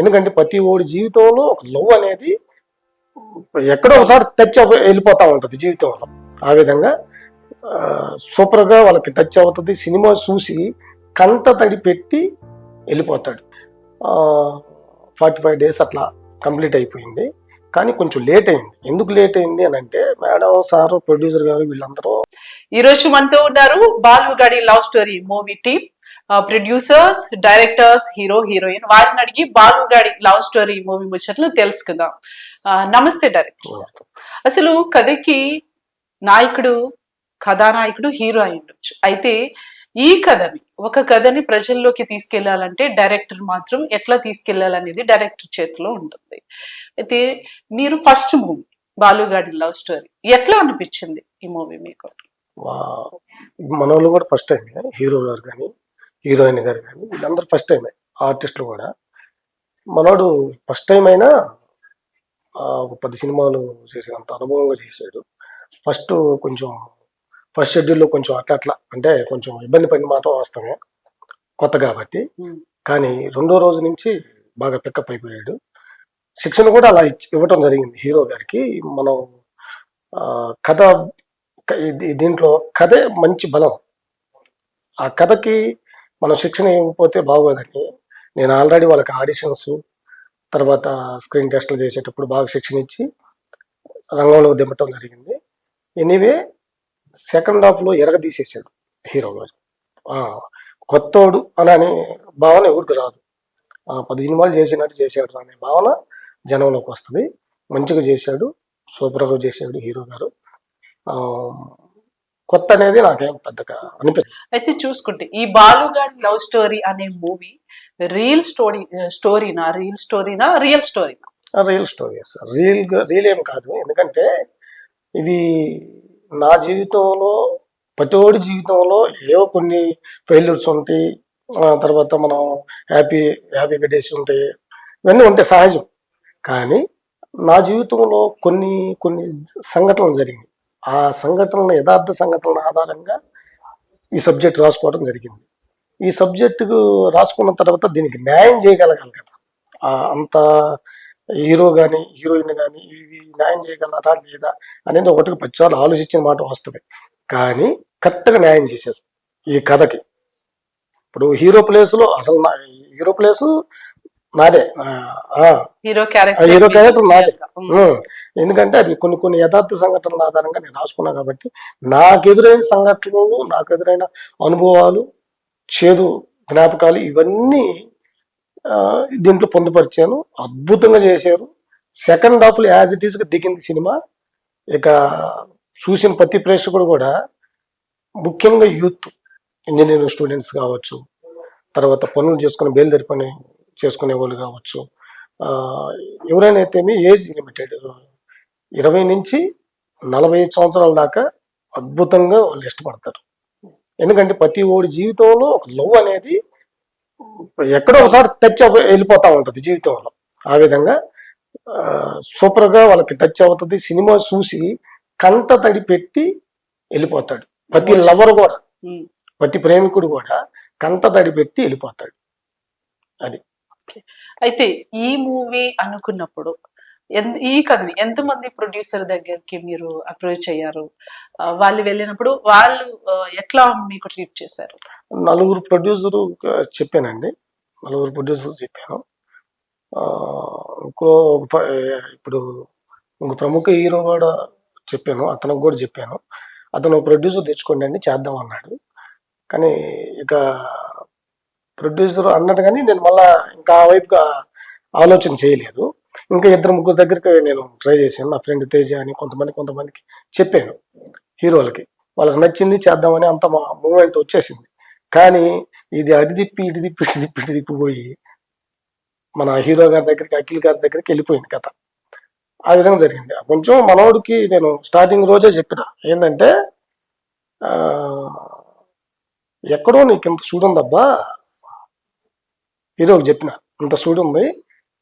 ఎందుకంటే ప్రతి ఓడి జీవితంలో ఒక లవ్ అనేది ఎక్కడో ఒకసారి టచ్ వెళ్ళిపోతా ఉంటుంది జీవితంలో. ఆ విధంగా సూపర్గా వాళ్ళకి టచ్ అవుతుంది. సినిమా చూసి కంట తడి పెట్టి వెళ్ళిపోతాడు. 45 days అట్లా కంప్లీట్ అయిపోయింది. కానీ కొంచెం లేట్ అయింది. ఎందుకు లేట్ అయింది అని అంటే మేడం, సార్, ప్రొడ్యూసర్ గారు వీళ్ళందరూ ఈ రోజు మనతో ఉన్నారు Balugadi love story movie team, producers, directors, hero, heroine. వారిని అడిగి బాలుగాడి లవ్ స్టోరీ మూవీ ముచ్చట్లు తెలుసుకుందాం. నమస్తే డైరెక్టర్. అసలు కథకి నాయకుడు, కథానాయకుడు, హీరో అయి ఉండొచ్చు. అయితే ఈ ఒక కథని ప్రజల్లోకి తీసుకెళ్లాలంటే డైరెక్టర్ మాత్రం ఎట్లా తీసుకెళ్లాలనేది డైరెక్టర్ చేతిలో ఉంటుంది. అయితే మీరు first movie Balugadi love story ఎట్లా అనిపించింది ఈ మూవీ మీకు? మన వాళ్ళు కూడా ఫస్ట్ టైం, హీరో గారు కానీ హీరోయిన్ గారు కానీ వీళ్ళందరూ ఫస్ట్ టైమే. ఆర్టిస్టులు కూడా మనోడు ఫస్ట్ టైం అయినా ఒక 10 సినిమాలు చేసేంత అనుభవంగా చేశాడు. ఫస్ట్ షెడ్యూల్లో కొంచెం అట్లా అంటే కొంచెం ఇబ్బంది పడిన మాట వాస్తవమే, కొత్త కాబట్టి. కానీ రెండో రోజు నుంచి బాగా పికప్ అయిపోయాడు. శిక్షణ కూడా అలా ఇవ్వటం జరిగింది హీరో గారికి. మనం కథ దీంట్లో కథే మంచి బలం. ఆ కథకి మనం శిక్షణ ఇవ్వకపోతే బాగోదని నేను ఆల్రెడీ వాళ్ళకి ఆడిషన్స్, తర్వాత స్క్రీన్ టెస్ట్లు చేసేటప్పుడు బాగా శిక్షణ ఇచ్చి రంగంలో దింపటం జరిగింది. ఎనీవే సెకండ్ హాఫ్లో ఎరగదీసేసాడు హీరో గారు. కొత్తోడు అని భావన ఎవరికి రాదు. 10 సినిమాలు చేసినట్టు చేశాడు అనే భావన జనంలోకి వస్తుంది. మంచిగా చేశాడు, సూపర్గా చేశాడు హీరో గారు. కొత్త అనేది నాకేం పెద్దగా అనిపిస్తుంది. అయితే చూసుకుంటే ఈ బాలుగాడి లవ్ స్టోరీ అనే మూవీ రియల్ స్టోరీనా రియల్ స్టోరీ సార్. రియల్ ఏం కాదు. ఎందుకంటే ఇవి నా జీవితంలో, ప్రతివాడి జీవితంలో ఏవో కొన్ని ఫెయిల్యూర్స్ ఉంటాయి, తర్వాత మనం హ్యాపీగా డేస్ ఉంటాయి, ఇవన్నీ ఉంటాయి సహజం. కానీ నా జీవితంలో కొన్ని సంఘటనలు జరిగినాయి. ఆ సంఘటనల యథార్థ సంఘటనల ఆధారంగా ఈ సబ్జెక్ట్ రాసుకోవడం జరిగింది. ఈ సబ్జెక్టుకు రాసుకున్న తర్వాత దీనికి న్యాయం చేయగలగాలి కదా. అంత హీరో కానీ హీరోయిన్ కానీ ఇవి న్యాయం చేయగలరా లేదా అనేది ఒకటికి 10 సార్లు ఆలోచించిన మాట వస్తుంది. కానీ కరెక్ట్గా న్యాయం చేశారు ఈ కథకి. ఇప్పుడు హీరో ప్లేస్ నాదే, హీరో క్యారెక్టర్ నాదే. ఎందుకంటే అది కొన్ని యథార్థ సంఘటనల ఆధారంగా నేను రాసుకున్నా కాబట్టి నాకు ఎదురైన సంఘటనలు, నాకు ఎదురైన అనుభవాలు, చేదు జ్ఞాపకాలు ఇవన్నీ దీంట్లో పొందుపరిచాను. అద్భుతంగా చేశారు. సెకండ్ హాఫ్లో యాజ్ ఇట్ ఈస్గా దిగింది సినిమా. ఇక చూసిన ప్రతి ప్రేక్షకుడు కూడా, ముఖ్యంగా యూత్, ఇంజనీరింగ్ స్టూడెంట్స్ కావచ్చు, తర్వాత పనులు బయలుదేరి పని చేసుకునే వాళ్ళు కావచ్చు, ఎవరైనా అయితేమి ఏజ్ లిమిటెడ్ 20 నుంచి 45 సంవత్సరాల దాకా అద్భుతంగా వాళ్ళు ఇష్టపడతారు. ఎందుకంటే ప్రతి ఓడి జీవితంలో ఒక లవ్ అనేది ఎక్కడో ఒకసారి టచ్ వెళ్ళిపోతూ ఉంటుంది జీవితంలో. ఆ విధంగా సూపర్గా వాళ్ళకి టచ్ అవుతుంది. సినిమా చూసి కంట తడి పెట్టి వెళ్ళిపోతాడు. ప్రతి లవర్ కూడా, ప్రతి ప్రేమికుడు కూడా కంట తడి పెట్టి వెళ్ళిపోతాడు. అది. అయితే ఈ మూవీ అనుకున్నప్పుడు ఈ కథని ఎంతమంది ప్రొడ్యూసర్ దగ్గరికి మీరు అప్రోచ్ అయ్యారు? వాళ్ళు వెళ్ళినప్పుడు వాళ్ళు ఎట్లా మీకు ట్రీట్ చేశారు? 4 ప్రొడ్యూసర్ చెప్పానండి. 4 ప్రొడ్యూసర్ చెప్పాను. ఇప్పుడు ఇంకో ప్రముఖ హీరో కూడా చెప్పాను, అతనికి కూడా చెప్పాను. అతను ప్రొడ్యూసర్ తెచ్చుకోండి అండి చేద్దాం అన్నాడు. కానీ ఇక ప్రొడ్యూసర్ అన్నాడు కానీ నేను మళ్ళా ఇంకా ఆ వైపుగా ఆలోచన చేయలేదు. ఇంకా 2-3 దగ్గరికి నేను ట్రై చేశాను. నా ఫ్రెండ్ తేజ అని కొంతమందికి చెప్పాను హీరోలకి. వాళ్ళకి నచ్చింది, చేద్దామని అంత మా మూమెంట్ వచ్చేసింది. కానీ ఇది అటు తిప్పిపోయి మన హీరో గారి దగ్గరికి, అఖిల్ గారి దగ్గరికి వెళ్ళిపోయింది కథ. ఆ విధంగా జరిగింది. కొంచెం మనోడికి నేను స్టార్టింగ్ రోజే చెప్పిన ఏంటంటే, ఎక్కడో నీకు ఇంత చూడుందబ్బా, హీరోకి చెప్పిన ఇంత చూడుంది,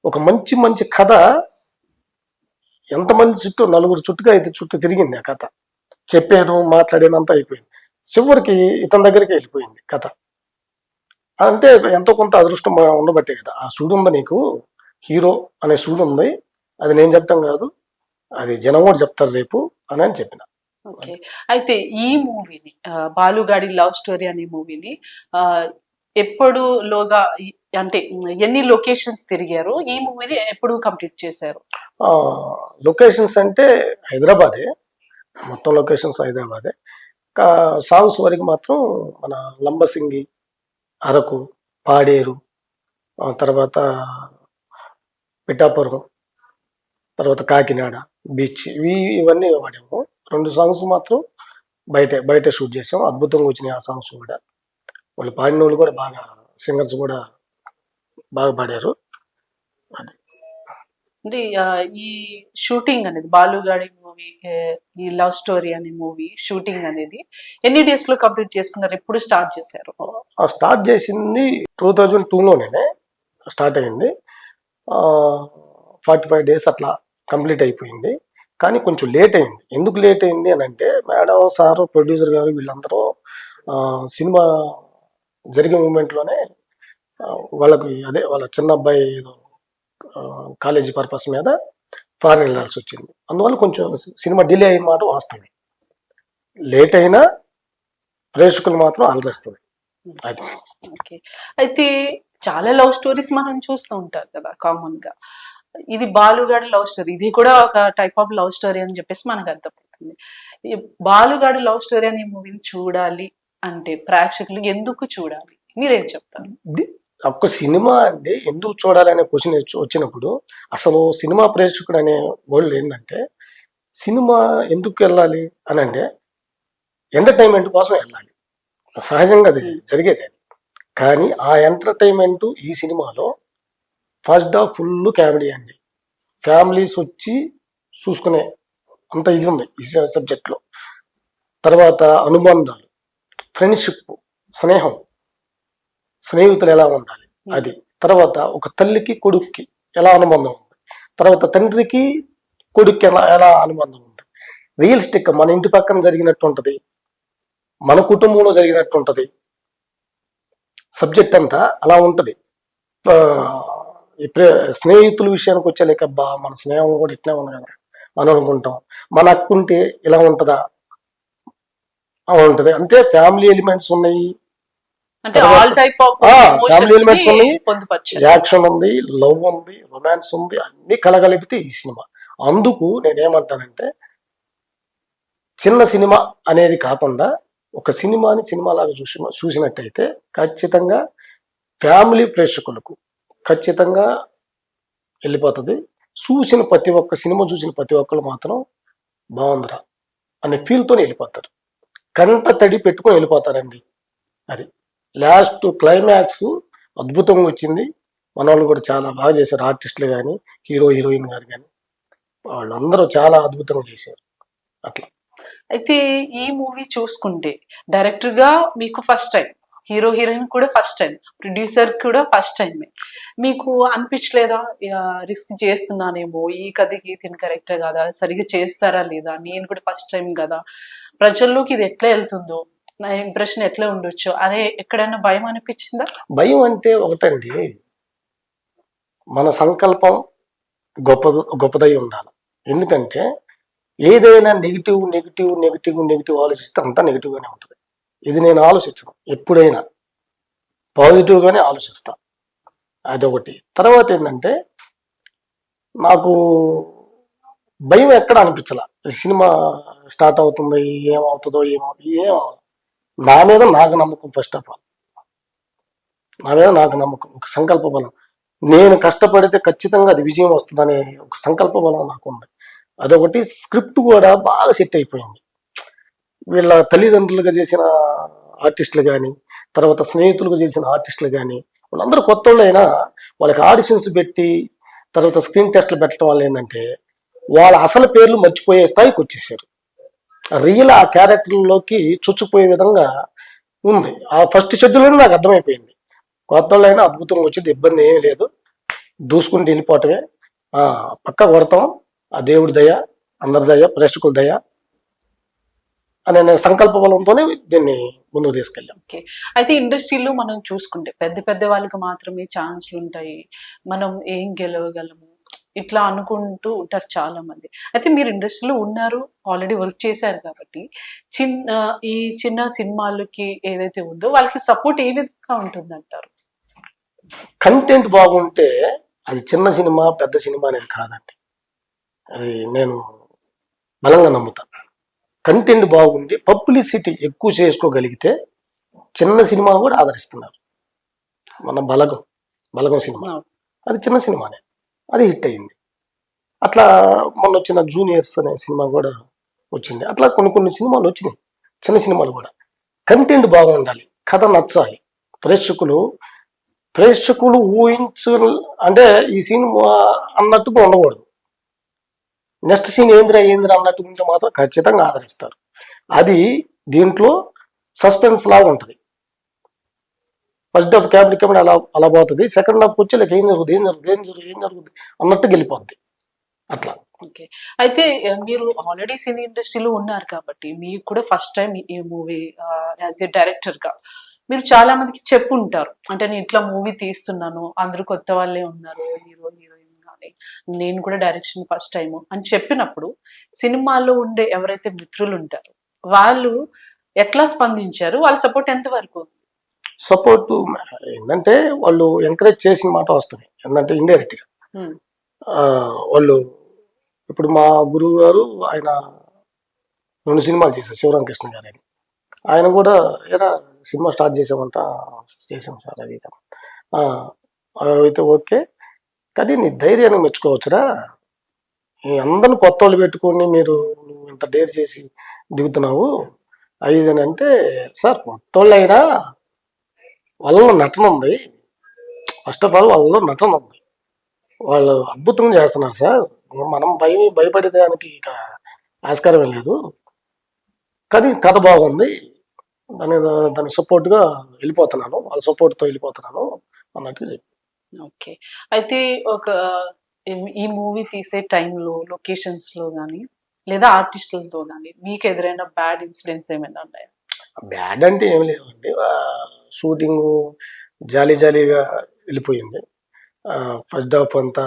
ఒక మంచి కథ ఎంతమంది చుట్టూ, 4 చుట్టూ తిరిగింది ఆ కథ. చెప్పాను, మాట్లాడాను, అంతా అయిపోయింది. చివరికి ఇతని దగ్గరికి వెళ్ళిపోయింది కథ. అంటే ఎంతో కొంత అదృష్టం ఉండబట్టే కదా. ఆ చూడుందా నీకు, హీరో అనే సూట్ ఉంది, అది నేను చెప్పడం కాదు, అది జనం కూడా చెప్తారు రేపు అని చెప్పిన. ఓకే. అయితే ఈ మూవీని బాలుగాడి లవ్ స్టోరీ అనే మూవీని ఎప్పుడులోగా అంటే ఎన్ని లొకేషన్స్ తిరిగారు, ఈ మూవీని ఎప్పుడు కంప్లీట్ చేశారు? లొకేషన్స్ అంటే హైదరాబాదే, మొత్తం లొకేషన్స్ హైదరాబాదే. సాంగ్స్ వరకు మాత్రం మన లంబసింగి, అరకు, పాడేరు, తర్వాత పిఠాపురం, తర్వాత కాకినాడ బీచ్, ఇవన్నీ వాడాము. 2 సాంగ్స్ మాత్రం బయట షూట్ చేసాం. అద్భుతంగా వచ్చినాయి ఆ సాంగ్స్ కూడా. వాళ్ళు పాడిన వాళ్ళు కూడా బాగా, సింగర్స్ కూడా బాగా పాడారు. అది అంటే ఈ షూటింగ్ అనేది బాలుగాడి మూవీ, ఈ లవ్ స్టోరీ అనే మూవీ షూటింగ్ అనేది ఎన్ని డేస్ లో కంప్లీట్ చేసుకున్నారు? ఎప్పుడు స్టార్ట్ చేశారు? స్టార్ట్ చేసింది 2002లోనే స్టార్ట్ అయింది. 45 days అట్లా కంప్లీట్ అయిపోయింది. కానీ కొంచెం లేట్ అయింది. ఎందుకు లేట్ అయింది అని అంటే, మేడం సార్, ప్రొడ్యూసర్ గారు వీళ్ళందరూ సినిమా జరిగే మూమెంట్లోనే వాళ్ళకి వాళ్ళ చిన్న అబ్బాయి కాలేజీ పర్పస్ మీద ఫారెన్ వెళ్ళాల్సి వచ్చింది. అందువల్ల కొంచెం సినిమా డిలే అయిన మాట వాస్తవం. లేట్ అయినా ప్రేక్షకులు మాత్రం అలరిస్తుంది. అది ఓకే. అయితే చాలా లవ్ స్టోరీస్ మనం చూస్తూ ఉంటారు కదా కామన్ గా. ఇది బాలుగాడి లవ్ స్టోరీ, ఇది కూడా ఒక టైప్ ఆఫ్ లవ్ స్టోరీ అని చెప్పేసి మనకు అర్థమవుతుంది. ఈ బాలుగాడి లవ్ స్టోరీ అనే మూవీని చూడాలి అంటే ప్రేక్షకులు ఎందుకు చూడాలి, మీరేం చెప్తారు? ఒక్క సినిమా అంటే ఎందుకు చూడాలి అనే క్వశ్చన్ వచ్చినప్పుడు, అసలు సినిమా ప్రేక్షకుడు అనే వాళ్ళు ఏంటంటే, సినిమా ఎందుకు వెళ్ళాలి అని అంటే ఎంటర్టైన్మెంట్ కోసం వెళ్ళాలి. సహజంగా అది జరిగేది అది. కానీ ఆ ఎంటర్టైన్మెంట్ ఈ సినిమాలో ఫస్ట్ హాఫ్ ఫుల్ కామెడీ అండి. ఫ్యామిలీస్ వచ్చి చూసుకునే అంత ఇది ఉంది ఈ సబ్జెక్ట్లో. తర్వాత అనుబంధాలు, ఫ్రెండ్షిప్, స్నేహితులు ఎలా ఉండాలి అది. తర్వాత ఒక తల్లికి కొడుక్కి ఎలా అనుబంధం ఉంది, తర్వాత తండ్రికి కొడుక్కి ఎలా అనుబంధం ఉంది. రియలిస్టిక్, మన ఇంటి పక్కన జరిగినట్టు ఉంటుంది, మన కుటుంబంలో జరిగినట్టు ఉంటుంది. సబ్జెక్ట్ అంతా అలా ఉంటుంది. స్నేహితుల విషయానికి వచ్చే మన స్నేహం కూడా ఇట్లా ఉంది కదా మనం అనుకుంటాం. మన అక్కుంటే ఇలా ఉంటుందా, ఉంటుంది. అంతే. ఫ్యామిలీ ఎలిమెంట్స్ ఉన్నాయి, ఫ్యామిలీ ఎలిమెంట్స్ ఉన్నాయి, యాక్షన్ ఉంది, లవ్ ఉంది, రొమాన్స్ ఉంది, అన్ని కలగలిపితే ఈ సినిమా. అందుకు నేనేమంటానంటే, చిన్న సినిమా అనేది కాకుండా ఒక సినిమాని సినిమాలాగా చూసినట్టయితే ఖచ్చితంగా ఫ్యామిలీ ప్రేక్షకులకు ఖచ్చితంగా వెళ్ళిపోతుంది. చూసిన ప్రతి ఒక్క సినిమా చూసిన ప్రతి ఒక్కరు మాత్రం బాగుందిరా అనే ఫీల్తోనే వెళ్ళిపోతారు. కంట తడి పెట్టుకొని వెళ్ళిపోతారండి. అది లాస్ట్ క్లైమాక్స్ అద్భుతంగా వచ్చింది. మన వాళ్ళు కూడా చాలా బాగా చేశారు. ఆర్టిస్టులు కానీ, హీరో హీరోయిన్ గారు కానీ, వాళ్ళందరూ చాలా అద్భుతంగా చేశారు. అట్లా. అయితే ఈ మూవీ చూసుకుంటే డైరెక్టర్ గా మీకు ఫస్ట్ టైం, హీరో హీరోయిన్ కూడా ఫస్ట్ టైం, ప్రొడ్యూసర్ కూడా ఫస్ట్ టైం. మీకు అనిపించలేదా రిస్క్ చేస్తున్నానేమో, ఈ కథకి తిని కరెక్టే కదా, సరిగ్గా చేస్తారా లేదా, నేను కూడా ఫస్ట్ టైం కదా, ప్రజల్లోకి ఇది ఎట్లా వెళ్తుందో, నా ఇంప్రెషన్ ఎట్లా ఉండొచ్చు అనే ఎక్కడైనా భయం అనిపించిందా? భయం అంటే ఒకటండి, మన సంకల్పం గొప్పదై ఉండాలి. ఎందుకంటే ఏదైనా నెగిటివ్ ఆలోచిస్తే అంతా నెగిటివ్గానే ఉంటుంది. ఇది నేను ఆలోచించను, ఎప్పుడైనా పాజిటివ్గానే ఆలోచిస్తా. అదొకటి. తర్వాత ఏంటంటే, నాకు భయం ఎక్కడ అనిపించాల. సినిమా స్టార్ట్ అవుతుంది, ఏమవుతుందో నా మీద నాకు నమ్మకం. ఫస్ట్ ఆఫ్ ఆల్ నా మీద నాకు నమ్మకం, ఒక సంకల్ప బలం. నేను కష్టపడితే ఖచ్చితంగా అది విజయం వస్తుందనే ఒక సంకల్ప బలం నాకు ఉంది. అదొకటి. స్క్రిప్ట్ కూడా బాగా సెట్ అయిపోయింది. వీళ్ళ తల్లిదండ్రులుగా చేసిన ఆర్టిస్టులు కానీ, తర్వాత స్నేహితులుగా చేసిన ఆర్టిస్టులు కానీ, వాళ్ళందరూ కొత్త వాళ్ళు అయినా వాళ్ళకి ఆడిషన్స్ పెట్టి తర్వాత స్క్రీన్ టెస్ట్లు పెట్టడం వల్ల ఏంటంటే, వాళ్ళ అసలు పేర్లు మర్చిపోయే స్థాయికి వచ్చేసారు. రియల్ ఆ క్యారెక్టర్లోకి చొచ్చుకుపోయే విధంగా ఉంది. ఆ ఫస్ట్ షెడ్యూల్లోనే నాకు అర్థమైపోయింది. కొత్త వాళ్ళు అయినా అద్భుతంగా వచ్చింది, ఇబ్బంది ఏమీ లేదు, దూసుకుంటూ వెళ్ళిపోవటమే. పక్క కొడతాం. ఆ దేవుడి దయ, అందరి దయ, ప్రేక్షకుల దయ. అనే సంకల్ప బలంతోనే దీన్ని ముందుకు తీసుకెళ్ళాం. ఓకే. అయితే ఇండస్ట్రీలో మనం చూసుకుంటే పెద్ద పెద్ద వాళ్ళకి మాత్రమే ఛాన్స్‌లు ఉంటాయి. మనం ఏం గెలవగలము ఇట్లా అనుకుంటూ ఉంటారు చాలా మంది. అయితే మీరు ఇండస్ట్రీలో ఉన్నారు, ఆల్రెడీ వర్క్ చేశారు కాబట్టి చిన్న ఈ చిన్న సినిమాలకి ఏదైతే ఉందో వాళ్ళకి సపోర్ట్ ఏ విధంగా ఉంటుందంటారు? కంటెంట్ బాగుంటే అది చిన్న సినిమా పెద్ద సినిమా అనేది కాదండి. అది నేను బలంగా నమ్ముతాను. కంటెంట్ బాగుండి పబ్లిసిటీ ఎక్కువ చేసుకోగలిగితే చిన్న సినిమాను కూడా ఆదరిస్తున్నారు. మన బలగం సినిమా అవును. అది చిన్న సినిమానే, అది హిట్ అయింది. అట్లా మొన్న వచ్చిన జూనియర్స్ అనే సినిమా కూడా వచ్చింది. అట్లా కొన్ని సినిమాలు వచ్చినాయి, చిన్న సినిమాలు కూడా. కంటెంట్ బాగుండాలి, కథ నచ్చాలి, ప్రేక్షకులు ఊహించ అంటే ఈ సినిమా అన్నట్టుగా ఉండకూడదు. నెక్స్ట్ సీన్ ఏందిరా అన్నట్టు ఉంటే మాత్రం ఖచ్చితంగా ఆదరిస్తారు. అది దీంట్లో సస్పెన్స్ లాగా ఉంటుంది. ఫస్ట్ హాఫ్ క్యాబినెట్ అలా పోతుంది, సెకండ్ హాఫ్ వచ్చి లైక్ ఏం జరుగుతుంది అన్నట్టు వెళ్ళిపోద్ది. అట్లా. ఓకే. అయితే మీరు ఆల్రెడీ సినీ ఇండస్ట్రీలో ఉన్నారు కాబట్టి మీకు కూడా ఫస్ట్ టైం ఈ మూవీ యాజ్ ఏ డైరెక్టర్ గా మీరు చాలా మందికి చెప్పుంటారు. అంటే నేను ఇట్లా మూవీ తీస్తున్నాను, అందరూ కొత్త వాళ్ళే ఉన్నారు, హీరో హీరోయిన్ కానీ నేను కూడా డైరెక్షన్ ఫస్ట్ టైం అని చెప్పినప్పుడు సినిమాల్లో ఉండే ఎవరైతే మిత్రులు ఉంటారో వాళ్ళు ఎట్లా స్పందించారు? వాళ్ళ సపోర్ట్ ఎంత వరకు? సపోర్ట్ ఏంటంటే వాళ్ళు ఎంకరేజ్ చేసిన మాట వస్తుంది. ఏంటంటే ఇండైరెక్ట్గా వాళ్ళు ఇప్పుడు మా గురువు గారు ఆయన 2 సినిమాలు చేశారు, శివరామకృష్ణ గారు అని. ఆయన కూడా ఏరా సినిమా స్టార్ట్ చేసామంట, చేసాం సార్ అది అయితే ఓకే, కానీ నీ ధైర్యాన్ని మెచ్చుకోవచ్చురా, ఈ అందరిని కొత్త వాళ్ళు పెట్టుకొని నువ్వు ఇంత డేర్ చేసి దిగుతున్నావు అది అని అంటే, సార్ కొత్త వాళ్ళు అయినా వాళ్ళలో నటన ఉంది, ఫస్ట్ ఆఫ్ ఆల్ వాళ్ళలో నటన ఉంది, వాళ్ళు అద్భుతంగా చేస్తున్నారు సార్, మనం భయపడేదానికి ఇక ఆస్కారమే లేదు, కానీ కథ బాగుంది, దానికి సపోర్ట్గా వెళ్ళిపోతున్నాను, వాళ్ళ సపోర్ట్తో వెళ్ళిపోతున్నాను అన్నట్టు చెప్పి. ఓకే. అయితే ఈ మూవీ తీసే టైంలో లొకేషన్స్ లో కానీ లేదా ఆర్టిస్టులతో కానీ మీకు ఎదురైన బ్యాడ్ ఇన్సిడెంట్స్ ఏమైనా ఉన్నాయా? బ్యాడ్ అంటే ఏమి లేవండి, షూటింగ్ జాలీగా వెళ్ళిపోయింది. ఫస్ట్ హాఫ్ అంతా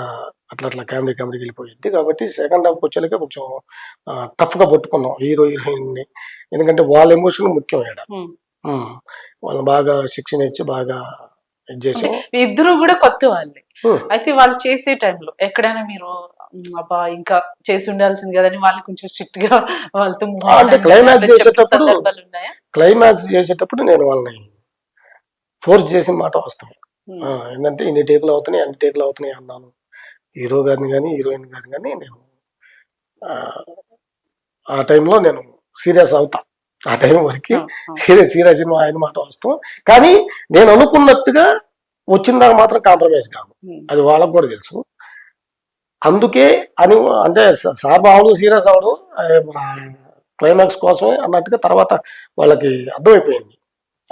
అట్లా కామెడీకి వెళ్ళిపోయింది. కాబట్టి సెకండ్ హాఫ్ వచ్చేలాగా కొంచెం టఫ్గా పట్టుకున్నాం హీరో హీరోయిన్ని. ఎందుకంటే వాళ్ళ ఎమోషన్ ముఖ్యం ఇక్కడ. వాళ్ళు బాగా శిక్షణ ఇచ్చి బాగా ఇది చేసాం. ఇద్దరు కూడా కొత్త వాళ్ళే. అయితే వాళ్ళు చేసే టైంలో ఎక్కడైనా మీరు అబ్బా ఇంకా చేసి ఉండాల్సింది కదని వాళ్ళు కొంచెం స్ట్రిక్ట్ గా వాళ్ళతో అంటే క్లైమాక్స్ చేసేటప్పుడు నేను వాళ్ళని ఫోర్స్ చేసిన మాట వస్తాను. ఏంటంటే ఇన్ని టేకులు అవుతున్నాయి, అన్ని టేకులు అవుతున్నాయి అన్నాను. హీరో గారిని కానీ హీరోయిన్ గారిని కానీ నేను ఆ టైంలో నేను సీరియస్ అవుతా. ఆ టైం వరకు సీరియస్ ఆయన మాట వస్తాం. కానీ నేను అనుకున్నట్టుగా వచ్చిందాక మాత్రం కాంప్రమైజ్ కాదు, అది వాళ్ళకు కూడా తెలుసు. అందుకే అంటే సార్ బావుడు సీరియస్ అవడు క్లైమాక్స్ కోసమే అన్నట్టుగా తర్వాత వాళ్ళకి అర్థమైపోయింది.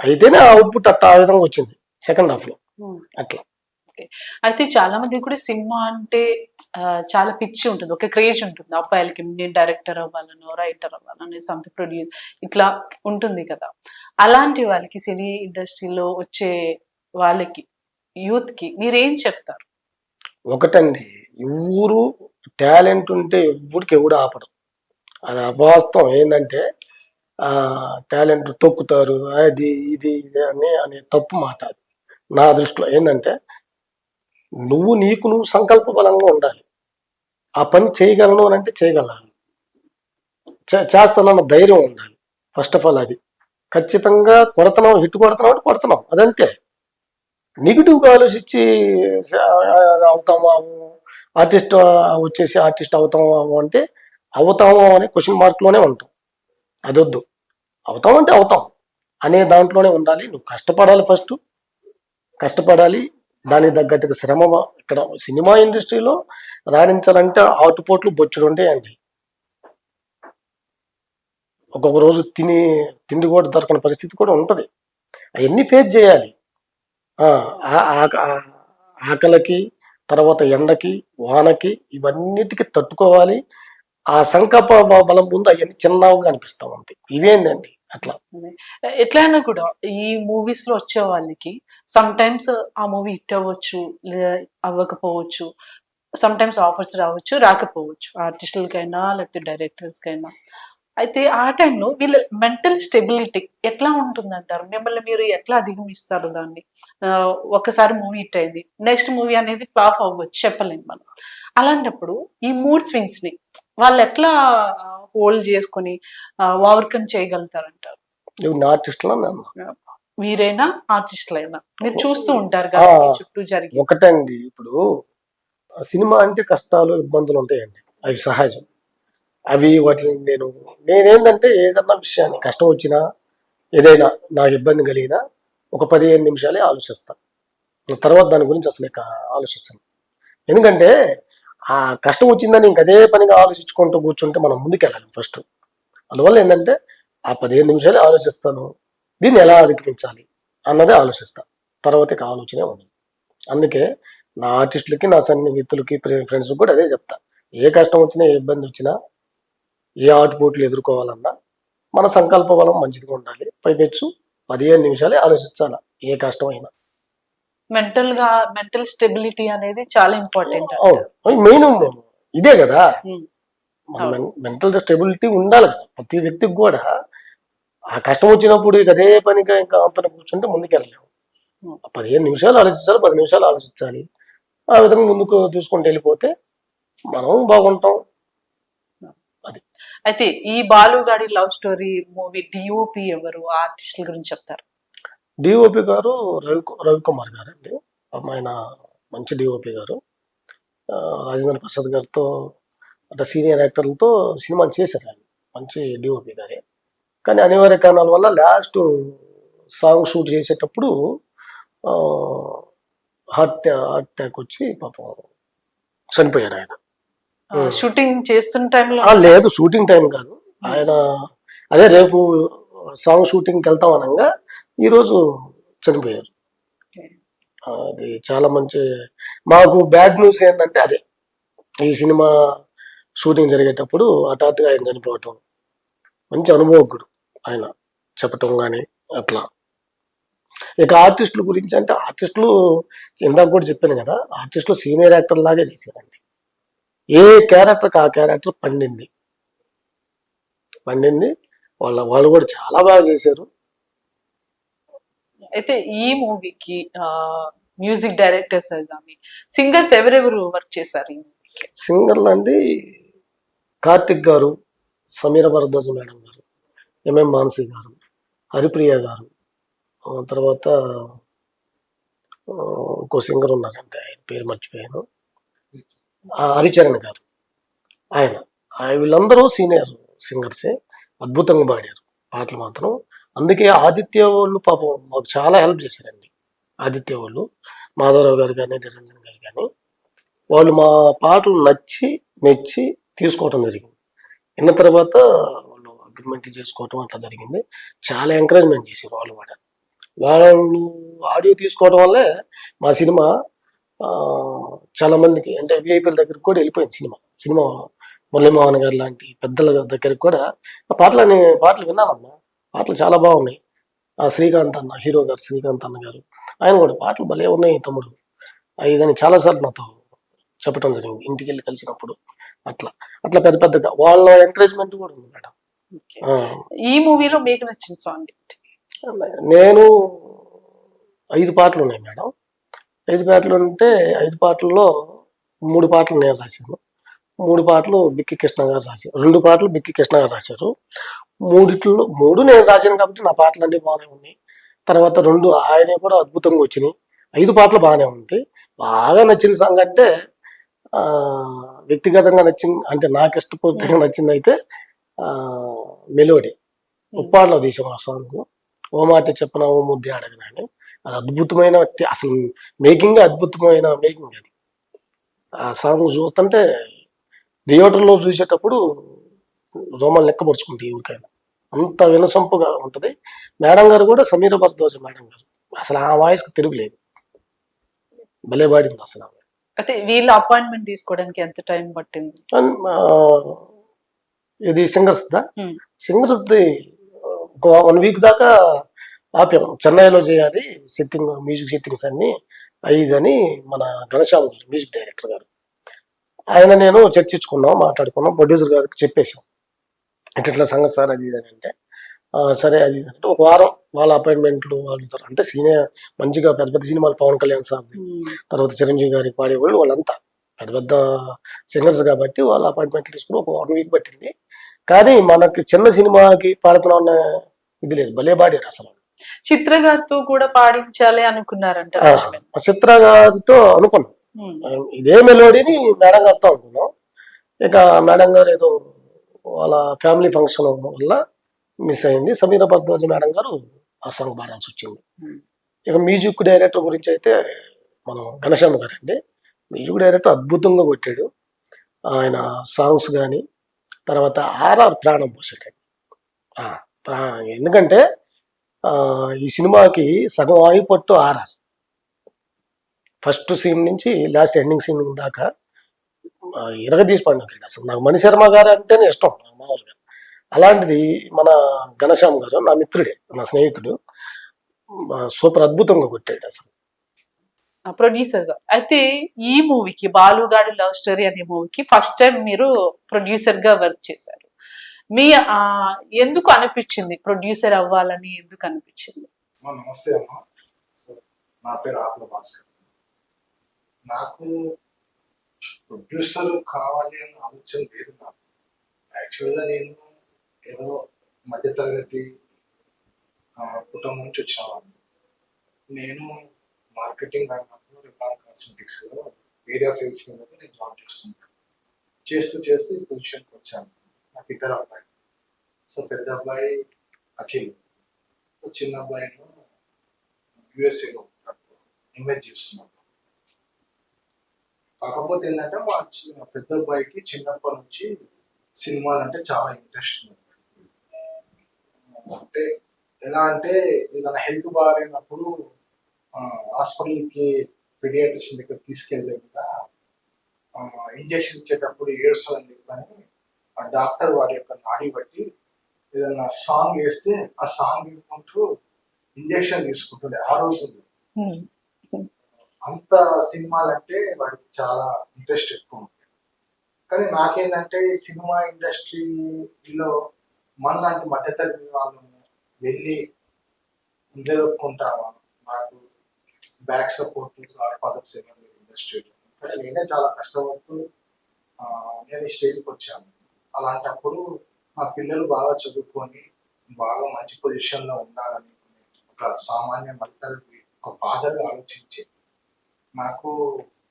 అయితేనే ఆ అవుట్పుట్ ఆ విధంగా వచ్చింది సెకండ్ హాఫ్ లో. అట్లా. అయితే చాలా మంది కూడా సినిమా అంటే చాలా పిచ్చి ఉంటుంది, ఒక క్రేజ్ ఉంటుంది అబ్బాయిలకి, నేను డైరెక్టర్ అవ్వాలను, రైటర్ అవ్వాలని, సంథింగ్ ప్రొడ్యూస్ ఇట్లా ఉంటుంది కదా. అలాంటి వాళ్ళకి సినీ ఇండస్ట్రీలో వచ్చే వాళ్ళకి యూత్ కి మీరేం చెప్తారు? ఒకటండి, ఎవరు టాలెంట్ ఉంటే ఎవడు ఆపడం, అది అవాస్తవం. ఏంటంటే టాలెంట్ తొక్కుతారు, అది ఇది అనే తప్పు మాట. అది నా దృష్టిలో ఏంటంటే నీకు సంకల్ప బలంగా ఉండాలి, ఆ పని చేయగలను అని అంటే చేయగలను, చేస్తానన్న ధైర్యం ఉండాలి. ఫస్ట్ ఆఫ్ ఆల్ అది ఖచ్చితంగా కొడుతున్నావు, హిట్ కొడుతున్నావు అదంతే. నెగిటివ్గా ఆలోచించి అవుతాము ఆర్టిస్ట్ వచ్చేసి ఆర్టిస్ట్ అవుతాము అంటే అవుతాము అనే క్వశ్చన్ మార్క్లోనే ఉంటాం. అదొద్దు, అవుతామంటే అవుతాం అనే దాంట్లోనే ఉండాలి. నువ్వు కష్టపడాలి, ఫస్ట్ కష్టపడాలి, దానికి తగ్గట్టుగా శ్రమ. ఇక్కడ సినిమా ఇండస్ట్రీలో రాణించాలంటే ఆటుపోట్లు బొచ్చుడు ఉంటాయండి. ఒక్కొక్క రోజు తిండి కూడా దొరకని పరిస్థితి కూడా ఉంటుంది. అవన్నీ ఫేస్ చేయాలి. ఆకలికి, తర్వాత ఎండకి, వానకి, ఇవన్నిటికి తట్టుకోవాలి. ఆ సంకల్ప బలం ముందు అవన్నీ చిన్నగా అనిపిస్తా ఉంటాయి. ఇవేందండి అట్లా. ఎట్లయినా కూడా ఈ మూవీస్ లో వచ్చే వాళ్ళకి సమ్ టైమ్స్ ఆ మూవీ హిట్ అవ్వచ్చు, అవ్వకపోవచ్చు, సమ్ టైమ్స్ ఆఫర్స్ రావచ్చు, రాకపోవచ్చు, ఆర్టిస్టులకైనా లేకపోతే డైరెక్టర్స్ కైనా. అయితే ఆ టైంలో వీళ్ళ మెంటల్ స్టెబిలిటీ ఎట్లా ఉంటుందంటారు? మిమ్మల్ని మీరు ఎట్లా అధిగమిస్తారు దాన్ని? ఒకసారి మూవీ హిట్ అయింది, నెక్స్ట్ మూవీ అనేది ఫ్లాప్ అవ్వచ్చు, చెప్పలేము మనం. అలాంటప్పుడు ఈ మూడ్ స్వింగ్స్ ని వాళ్ళు ఎట్లా హోల్డ్ చేసుకొని ఓవర్కమ్ చేయగలుగుతారంటారు? ఇవి నా ఆర్టిస్టులో నేను మీరైనా ఆర్టిస్టులైనా మీరు చూస్తూ ఉంటారు కాబట్టి చుట్టూ జరిగి. ఒకటండి, ఇప్పుడు సినిమా అంటే కష్టాలు ఇబ్బందులు ఉంటాయండి, అవి సహజం. అవి వాటిని నేనేంటంటే ఏదన్నా విషయాన్ని కష్టం వచ్చినా ఏదైనా నాకు ఇబ్బంది కలిగినా ఒక 15 నిమిషాలే ఆలోచిస్తాను. తర్వాత దాని గురించి అసలు ఇక ఆలోచించాను. ఎందుకంటే ఆ కష్టం వచ్చిందని ఇంక అదే పనిగా ఆలోచించుకుంటూ కూర్చుంటే మనం ముందుకెళ్ళాలి ఫస్ట్. అందువల్ల ఏంటంటే ఆ 15 నిమిషాలే ఆలోచిస్తాను, దీన్ని ఎలా అధిగమించాలి అన్నదే ఆలోచిస్తాను. తర్వాత ఇక ఆలోచనే ఉండదు. అందుకే నా ఆర్టిస్టులకి, నా సన్నిహితులకి, ఫ్రెండ్స్కి కూడా అదే చెప్తా. ఏ కష్టం వచ్చినా, ఏ ఇబ్బంది వచ్చినా, ఏ ఆటుపోట్లు ఎదుర్కోవాలన్నా మన సంకల్ప బలం మంచిదిగా ఉండాలి. పైపెచ్చు 15 నిమిషాలే ఆలోచించాలి ఏ కష్టమైనా. మెంటల్ స్టెబిలిటీ అనేది చాలా ఇంపార్టెంట్. అవును, మెయిన్ ఇదే కదా. మెంటల్ స్టెబిలిటీ ఉండాలి కదా ప్రతి వ్యక్తికి కూడా. ఆ కష్టం వచ్చినప్పుడు ఇక అదే పనిగా ఇంకా అంతన కూర్చుంటే ముందుకెళ్ళలేము. 15 నిమిషాలు ఆలోచించాలి, 10 నిమిషాలు ఆలోచించాలి. ఆ విధంగా ముందుకు తీసుకుంటూ వెళ్ళిపోతే మనం బాగుంటాం. అది. అయితే ఈ Balugadi love story movie DOP ఎవరు, ఆర్టిస్టుల గురించి చెప్తారు? డిఓపి గారు రవికుమార్ గారు అండి. ఆయన మంచి డిఓపి గారు. రాజేంద్ర ప్రసాద్ గారితో అంటే సీనియర్ యాక్టర్లతో సినిమాలు చేశారు ఆయన. మంచి డిఓపి గారే. కానీ అనివార్య కారణాల వల్ల లాస్ట్ సాంగ్ షూట్ చేసేటప్పుడు హార్ట్ అటాక్ వచ్చి పాపం చనిపోయారు ఆయన. షూటింగ్ చేస్తున్న టైంలో? లేదు, షూటింగ్ టైం కాదు. ఆయన అదే రేపు సాంగ్ షూటింగ్కి వెళ్తాం అనగా ఈరోజు చనిపోయారు. అది చాలా మంచి. మాకు బ్యాడ్ న్యూస్ ఏంటంటే అదే, ఈ సినిమా షూటింగ్ జరిగేటప్పుడు హఠాత్తుగా ఆయన చనిపోవటం. మంచి అనుభవజ్ఞుడు ఆయన, చెప్పటం కానీ అట్లా. ఇక ఆర్టిస్టుల గురించి అంటే ఆర్టిస్టులు ఇందాక కూడా చెప్పాను కదా, ఆర్టిస్టులు సీనియర్ యాక్టర్ లాగే చేశారండి. ఏ క్యారెక్టర్కి ఆ క్యారెక్టర్ పండింది. వాళ్ళు కూడా చాలా బాగా చేశారు. అయితే ఈ మూవీకి మ్యూజిక్ డైరెక్టర్స్ కానీ సింగర్స్ ఎవరెవరు వర్క్ చేశారు? సింగర్లు అండి, కార్తిక్ గారు, సమీర భరద్వాజ మేడం గారు, ఎంఎం మాన్సీ గారు, హరిప్రియ గారు, తర్వాత ఇంకో సింగర్ ఉన్నారంటే ఆయన పేరు మర్చిపోయాను, హరిచరణ్ గారు. ఆయన వీళ్ళందరూ సీనియర్ సింగర్సే, అద్భుతంగా పాడారు పాటలు మాత్రం. అందుకే ఆదిత్య వాళ్ళు పాపం మాకు చాలా హెల్ప్ చేశారండి. ఆదిత్య వాళ్ళు, మాధవరావు గారు కానీ, నిరంజన్ గారు కానీ, వాళ్ళు మా పాటలు నచ్చి మెచ్చి తీసుకోవటం జరిగింది. విన్న తర్వాత వాళ్ళు అగ్రిమెంట్లు చేసుకోవటం అట్లా జరిగింది. చాలా ఎంకరేజ్మెంట్ చేశారు వాళ్ళు కూడా. వాళ్ళు ఆడియో తీసుకోవడం వల్లే మా సినిమా చాలా మందికి అంటే విఐపీల దగ్గరికి కూడా వెళ్ళిపోయింది. సినిమా మురళీమోహన్ గారు లాంటి పెద్దల దగ్గరికి కూడా పాటలు విన్నానమ్మా, పాటలు చాలా బాగున్నాయి. శ్రీకాంత్ అన్న, హీరో గారు శ్రీకాంత్ అన్న గారు, ఆయన కూడా పాటలు భలే ఉన్నాయి తమ్ముడు ఇదని చాలాసార్లు నాతో చెప్పడం జరిగింది ఇంటికి వెళ్ళి కలిసినప్పుడు. అట్లా పెద్ద పెద్దగా వాళ్ళ ఎంకరేజ్మెంట్ కూడా ఉంది మేడం. ఈ మూవీలో మీకు నచ్చిన సాంగ్? నేను 5 పాటలు ఉన్నాయి మేడం. 5 పాటలు ఉంటే 5 పాటల్లో 3 పాటలు నేను రాశాను, 3 పాటలు బిక్కి కృష్ణ గారు రాశారు, 2 పాటలు బిక్కి కృష్ణ గారు రాశారు. 3 నేను రాశాను కాబట్టి నా పాటలు అన్నీ బాగానే ఉన్నాయి. తర్వాత 2 ఆయన కూడా అద్భుతంగా వచ్చినాయి. 5 పాటలు బాగానే ఉంటాయి. బాగా నచ్చిన సాంగ్ అంటే వ్యక్తిగతంగా నచ్చింది అంటే నాకు ఇష్టపూర్తిగా నచ్చింది అయితే మెలోడీ, ఉప్పాడలో తీసాం ఆ సాంగ్. ఓ మాట చెప్పిన ఓ ముద్దే అడగనా అని. అది అద్భుతమైన అసలు అద్భుతమైన మేకింగ్ అది. ఆ సాంగ్ చూస్తుంటే థియేటర్లో చూసేటప్పుడు రోమాలు లెక్కపరుచుకుంటాయి ఎవరికైనా, అంత వినసొంపుగా ఉంటుంది. మేడం గారు కూడా సమీర భరద్వాజ మేడం గారు, అసలు ఆ వాయిస్కి తిరుగులేదు, భలే పాడింది అసలు. అయితే వీళ్ళ అపాయింట్మెంట్ తీసుకోవడానికి ఎంత టైం పట్టింది? ఇది సింగర్స్ దా ఉమ్, సింగర్స్ ది ఒక 1 వీక్ దాకా ఆపాం. చెన్నైలో చేయాలి సిట్టింగ్, మ్యూజిక్ సిట్టింగ్స్ అన్ని అయ్యిదని మన ఘనశ్యామ్ గారు మ్యూజిక్ డైరెక్టర్ గారు, ఆయన నేను చర్చించుకున్నాం, మాట్లాడుకున్నాం, ప్రొడ్యూసర్ గారికి చెప్పేశాం ఇట్లా సంగతి సార్ అది ఇది అని అంటే, సరే అది ఇది అంటే ఒక వారం వాళ్ళ అపాయింట్మెంట్లు వాళ్ళు అంటే సీనియర్ మంచిగా పెద్ద పెద్ద సినిమాలు పవన్ కళ్యాణ్ సార్, ఉమ్, తర్వాత చిరంజీవి గారికి పాడేవాళ్ళు వాళ్ళంతా పెద్ద పెద్ద సింగర్స్ కాబట్టి వాళ్ళ అపాయింట్మెంట్ తీసుకుని ఒక 1 వీక్ పట్టింది. కానీ మనకి చిన్న సినిమాకి పాడుతున్నాం అన్న ఇది లేదు, భలే పాడారు అసలు. చిత్ర గారితో కూడా పాడించాలి అనుకున్నారంట ఆ, లక్ష్మణ్. ఆ చిత్ర గారితో అనుకున్నాం, ఉమ్, ఇదే మెలోడీని మేడం గారితో అనుకున్నాం. ఇక మేడం గారు ఏదో వాళ్ళ ఫ్యామిలీ ఫంక్షన్ వల్ల మిస్ అయింది. సమీర భరద్వాజ్ మేడం గారు ఆ సాంగ్ పాడాల్సి వచ్చింది. ఉమ్, ఇక మ్యూజిక్ డైరెక్టర్ గురించి అయితే మనం ఘనశ్యామ గారు అండి, మ్యూజిక్ డైరెక్టర్ అద్భుతంగా కొట్టాడు. ఆయన సాంగ్స్ కానీ, తర్వాత ఆర్ఆర్ ప్రాణం పోసాడండి. ఆ, ఎందుకంటే ఈ సినిమాకి సగం ఆగిపట్టు ఆర్ఆర్, ఫస్ట్ సీన్ నుంచి లాస్ట్ ఎండింగ్ సీన్ దాకా ఇరగదీసి పడినాడు అసలు. నాకు మణి శర్మ గారు అంటేనే ఇష్టం నాకు మామూలుగా. అలాంటిది మన ఘనశ్యామ్ గారు నా మిత్రుడే, నా స్నేహితుడు, సూపర్ అద్భుతంగా కొట్టాడు అసలు. ప్రొడ్యూసర్ గారు అయితే ఈ మూవీకి బాలుగాడి లవ్ స్టోరీ అనే మూవీకి ఫస్ట్ టైం మీరు ప్రొడ్యూసర్ గా వర్క్ చేశారు. మీ ఎందుకు అనిపించింది ప్రొడ్యూసర్ అవ్వాలని, ఎందుకు అనిపించింది? నమస్తే అమ్మా. సో నా పేరు ఆత్మ భాస్కర్. నాకు ప్రొడ్యూసర్ కావాలి అని ఆలోచన లేదు నాకు. యాక్చువల్గా నేను ఏదో మధ్యతరగతి కుటుంబం నుంచి వచ్చినవాడిని. నేను మార్కెటింగ్ రంగంలో రిబాన్ కాస్మెటిక్స్లో ఏరియా సేల్స్ మీద నేను జాబ్ చేస్తుంటాను. చేస్తూ ఈ పొజిషన్కి వచ్చాను. నాకు 2 అబ్బాయి. సో పెద్ద అబ్బాయి అఖిల్, చిన్న అబ్బాయిలో యుఎస్ఏలో ఇన్వెస్ట్ చేస్తున్నాడు. కాకపోతే ఏంటంటే మా పెద్ద అబ్బాయికి చిన్నప్పటి నుంచి సినిమాలు అంటే చాలా ఇంట్రెస్ట్ ఉంది. అంటే ఎలా అంటే ఏదైనా హెల్త్ బాగాలేనప్పుడు హాస్పిటల్కి పీడియాట్రిషియన్ దగ్గర తీసుకెళ్తే కూడా ఇంజక్షన్ ఇచ్చేటప్పుడు ఏడుస్తుందని చెప్పని ఆ డాక్టర్ వాడి యొక్క నాడి బట్టి ఏదైనా సాంగ్ వేస్తే ఆ సాంగ్ వినుకుంటూ ఇంజక్షన్ తీసుకుంటుండే ఆ రోజుల్లో. అంత సినిమాలంటే వాడికి చాలా ఇంట్రెస్ట్ ఎక్కువ ఉంటుంది. కానీ నాకేంటంటే సినిమా ఇండస్ట్రీలో మనలాంటి మధ్యతరగతి వాళ్ళు వెళ్ళి నిలదొక్కుంటామా, నాకు బ్యాక్ సపోర్ట్ ఫాదర్స్ ఇండస్ట్రీలో. కానీ నేనే చాలా కష్టపడుతూ నేను ఈ స్టేజ్కి వచ్చాను. అలాంటప్పుడు మా పిల్లలు బాగా చదువుకొని బాగా మంచి పొజిషన్లో ఉండాలని ఒక సామాన్య మధ్యతరగతి ఒక ఫాదర్గా ఆలోచించి నాకు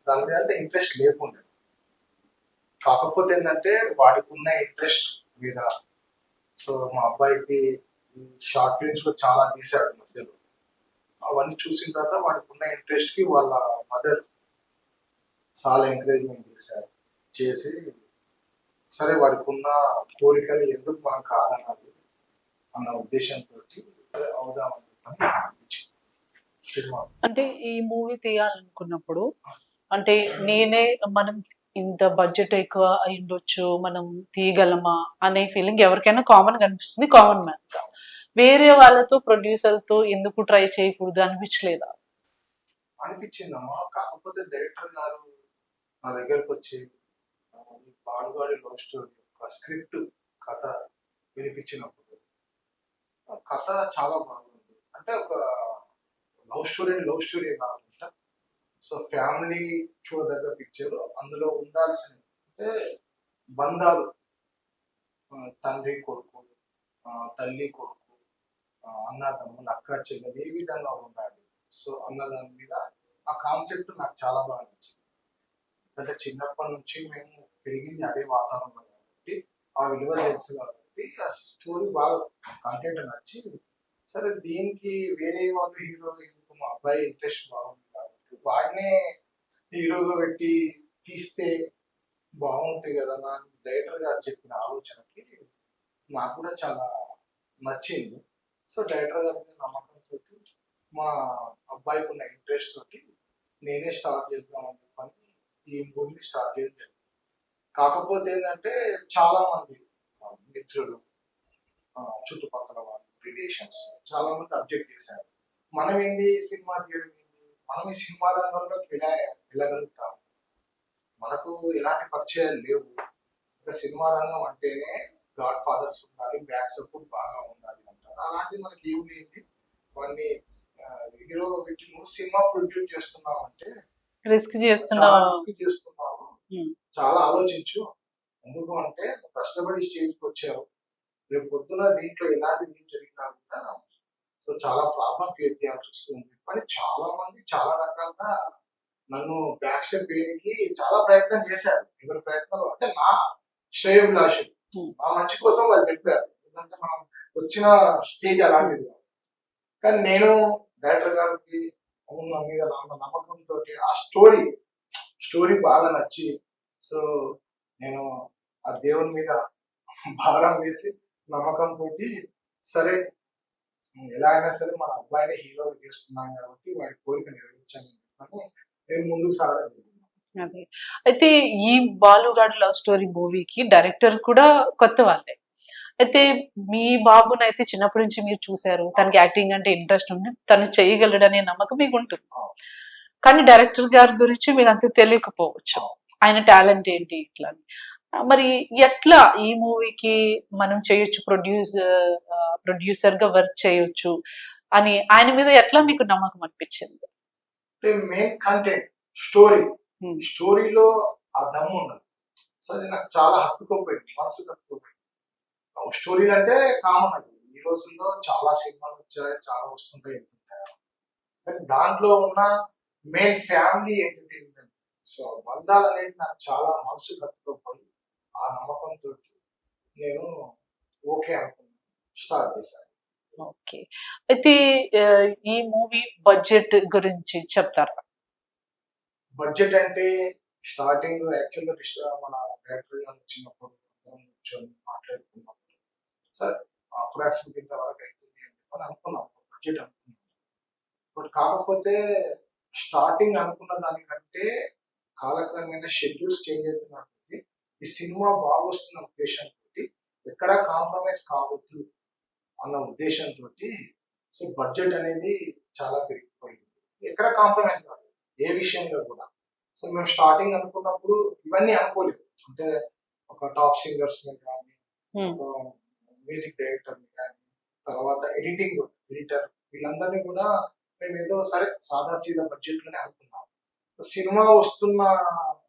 దాని మీద ఇంట్రెస్ట్ లేకుండా, కాకపోతే ఏంటంటే వాడికి ఉన్న ఇంట్రెస్ట్ మీద. సో మా అబ్బాయికి షార్ట్ ఫిల్మ్స్ లో చాలా తీశాడు మధ్యలో. అవన్నీ చూసిన తర్వాత వాడికి ఉన్న ఇంట్రెస్ట్ కి వాళ్ళ మదర్ చాలా ఎంకరేజ్మెంట్ చేసి సరే వాడికి ఉన్న కోరికలు ఎందుకు మనం కాదనాలి అన్న ఉద్దేశంతో అవుదామని సినిమా. అంటే ఈ మూవీ తీయాలనుకున్నప్పుడు అంటే మనం ఇంత బడ్జెట్ ఎక్కువ అయ్యుండొచ్చు, మనం తీయగలమా అనే ఫీలింగ్ ఎవరికైనా కామన్ కనిపిస్తుంది, కామన్ మ్యాన్. వేరే వాళ్ళతో ప్రొడ్యూసర్తో ఎందుకు ట్రై చేయకూడదు అనిపించలేదా? అనిపించిందమ్మా. కాకపోతే డైరెక్టర్ గారు నా దగ్గరకు వచ్చి బాలుగాడి లవ్ స్టోరీ ఒక స్క్రిప్ట్ కథ వినిపించినప్పుడు కథ చాలా బాగుంది. అంటే ఒక లవ్ స్టోరీ కాకుండా సో ఫ్యామిలీ చూడదగ్గ పిక్చర్. అందులో ఉండాల్సిన అంటే బంధాలు, తండ్రి కొడుకు, తల్లి కొడుకు, అన్నదమ్ములు, అక్క చెల్లెలు ఏ విధంగా ఉండాలి. సో అన్నదాని మీద ఆ కాన్సెప్ట్ నాకు చాలా బాగా నచ్చింది. అంటే చిన్నప్పటి నుంచి మేము పెరిగింది అదే వాతావరణం కాబట్టి ఆ విలువ తెలుసు కాబట్టి ఆ స్టోరీ బాగా కంటెంట్ నచ్చి సరే దీనికి వేరే వాళ్ళు హీరో ఎందుకు, మా అబ్బాయి ఇంట్రెస్ట్ బాగుంది కాబట్టి వాడినే హీరోగా పెట్టి తీస్తే బాగుంటాయి కదా నా డైరెక్టర్ గారు చెప్పిన ఆలోచనకి నాకు కూడా చాలా నచ్చింది. సో డైరెక్టర్ గారి మీద నమ్మకంతో మా అబ్బాయికి ఉన్న ఇంట్రెస్ట్ తోటి నేనే స్టార్ట్ చేద్దామని చెప్పని ఈ మూవీని స్టార్ట్ చేయడం జరిగింది. కాకపోతే ఏంటంటే చాలా మంది మిత్రులు, చుట్టుపక్కల వాళ్ళు, రిలేషన్స్ చాలా మంది అబ్జెక్ట్ చేశారు. మనం ఏంది సినిమా తీయడం ఏంది, మనం ఈ సినిమా రంగంలోకి వెళ్ళగలుగుతాం, మనకు ఎలాంటి పరిచయాలు లేవు. ఇంకా సినిమా రంగం అంటేనే గాడ్ ఫాదర్స్ ఉండాలి, బ్యాక్ సపోర్ట్ బాగా ఉండాలి అంటారు. అలాంటిది మనకి ఏం లేదు. వాడిని హీరో పెట్టి నువ్వు సినిమా ప్రొడ్యూస్ చేస్తున్నావు అంటే రిస్క్ చాలా చేస్తున్నావు. రిస్క్ చేస్తున్నావు, చాలా ఆలోచించు. ఎందుకు అంటే నువ్వు కష్టపడి స్టేజ్కి వచ్చావు, రేపు పొద్దున దీంట్లో ఎలాంటిది ఏం జరిగినా కూడా సో చాలా ప్రాబ్లం ఫేస్ చేయాల్సి వస్తుంది అని చాలా మంది చాలా రకాలుగా నన్ను బ్యాక్ స్టెప్ వేయడానికి చాలా ప్రయత్నం చేశారు. ఎవరి ప్రయత్నాలు అంటే నా శ్రేయోభిలాషులు, నా మంచి కోసం వాళ్ళు చెప్పారు. ఎందుకంటే మనం వచ్చిన స్టేజ్ అలాంటిది. కానీ నేను డైరెక్టర్ గారికి నా మీద నమ్మకంతో ఆ స్టోరీ బాగా నచ్చి, సో నేను ఆ దేవుని మీద భారం వేసి నమ్మకంతో సరే ఎలా అయినా సరే మన అబ్బాయిని హీరో చేస్తున్నాం కాబట్టి వాడి కోరిక నెరవేర్చాలని చెప్పని నేను ముందుకు సాగడం జరిగింది. అదే. అయితే ఈ బాలుగాడు లవ్ స్టోరీ మూవీకి డైరెక్టర్ కూడా కొత్త వాళ్ళే. అయితే మీ బాబునైతే చిన్నప్పటి నుంచి మీరు చూశారు, తనకి యాక్టింగ్ అంటే ఇంట్రెస్ట్ ఉంది, తను చేయగలడనే నమ్మకం మీకు ఉంటుంది. కానీ డైరెక్టర్ గారి గురించి మీకు అంత తెలియకపోవచ్చు, ఆయన టాలెంట్ ఏంటి ఇట్లా అని. మరి ఎట్లా ఈ మూవీకి మనం చేయొచ్చు, ప్రొడ్యూసర్ గా వర్క్ చేయొచ్చు అని ఆయన మీద ఎట్లా మీకు నమ్మకం అనిపించింది? మెయిన్ కంటెంట్ స్టోరీలో ఆ దమ్ము ఉన్నది. సో అది నాకు చాలా హత్తుకోపోయింది, మనసుకు హత్తుకోపోయింది. లవ్ స్టోరీలు అంటే కామన్, అది ఈ రోజుల్లో చాలా సినిమాలు వచ్చాయి, చాలా వస్తుంటాయి, వెళ్తుంటాయి. కానీ దాంట్లో ఉన్న మెయిన్ ఫ్యామిలీ ఎంటర్టైన్మెంట్, సో బంధాలు అనేది నాకు చాలా మనసుకు హత్తుకోపోయి ఆ నమ్మకంతో నేను ఓకే అనుకున్నాను, స్టార్ట్ చేశాను. ఓకే. అయితే ఈ మూవీ బడ్జెట్ గురించి చెప్తారా? బడ్జెట్ అంటే స్టార్టింగ్ యాక్చువల్గా మన డైరెక్టర్ గారు వచ్చినప్పుడు కూర్చొని మాట్లాడుకున్నప్పుడు సార్ అప్రాక్సిమేట్ ఇంత వరకు అవుతుంది అని చెప్పని అనుకున్నాం, బడ్జెట్ అనుకున్నాం. బట్ కాకపోతే స్టార్టింగ్ అనుకున్న దానికంటే కాలక్రమేణా షెడ్యూల్స్ చేంజ్ అవుతున్నట్టు ఈ సినిమా బాగా వస్తున్న ఉద్దేశంతో ఎక్కడా కాంప్రమైజ్ కావద్దు అన్న ఉద్దేశంతో సో బడ్జెట్ అనేది చాలా పెరిగిపోయింది. ఎక్కడ కాంప్రమైజ్ కాదు ఏ విషయంలో కూడా. సో మేము స్టార్టింగ్ అనుకున్నప్పుడు ఇవన్నీ అనుకోలేదు. అంటే ఒక టాప్ సింగర్స్ కానీ, మ్యూజిక్ డైరెక్టర్ కానీ, తర్వాత ఎడిటర్ వీళ్ళందరినీ కూడా మేము ఏదో సరే సాదా సీదా బడ్జెట్ లోనే అనుకున్నాం. సినిమా వస్తున్న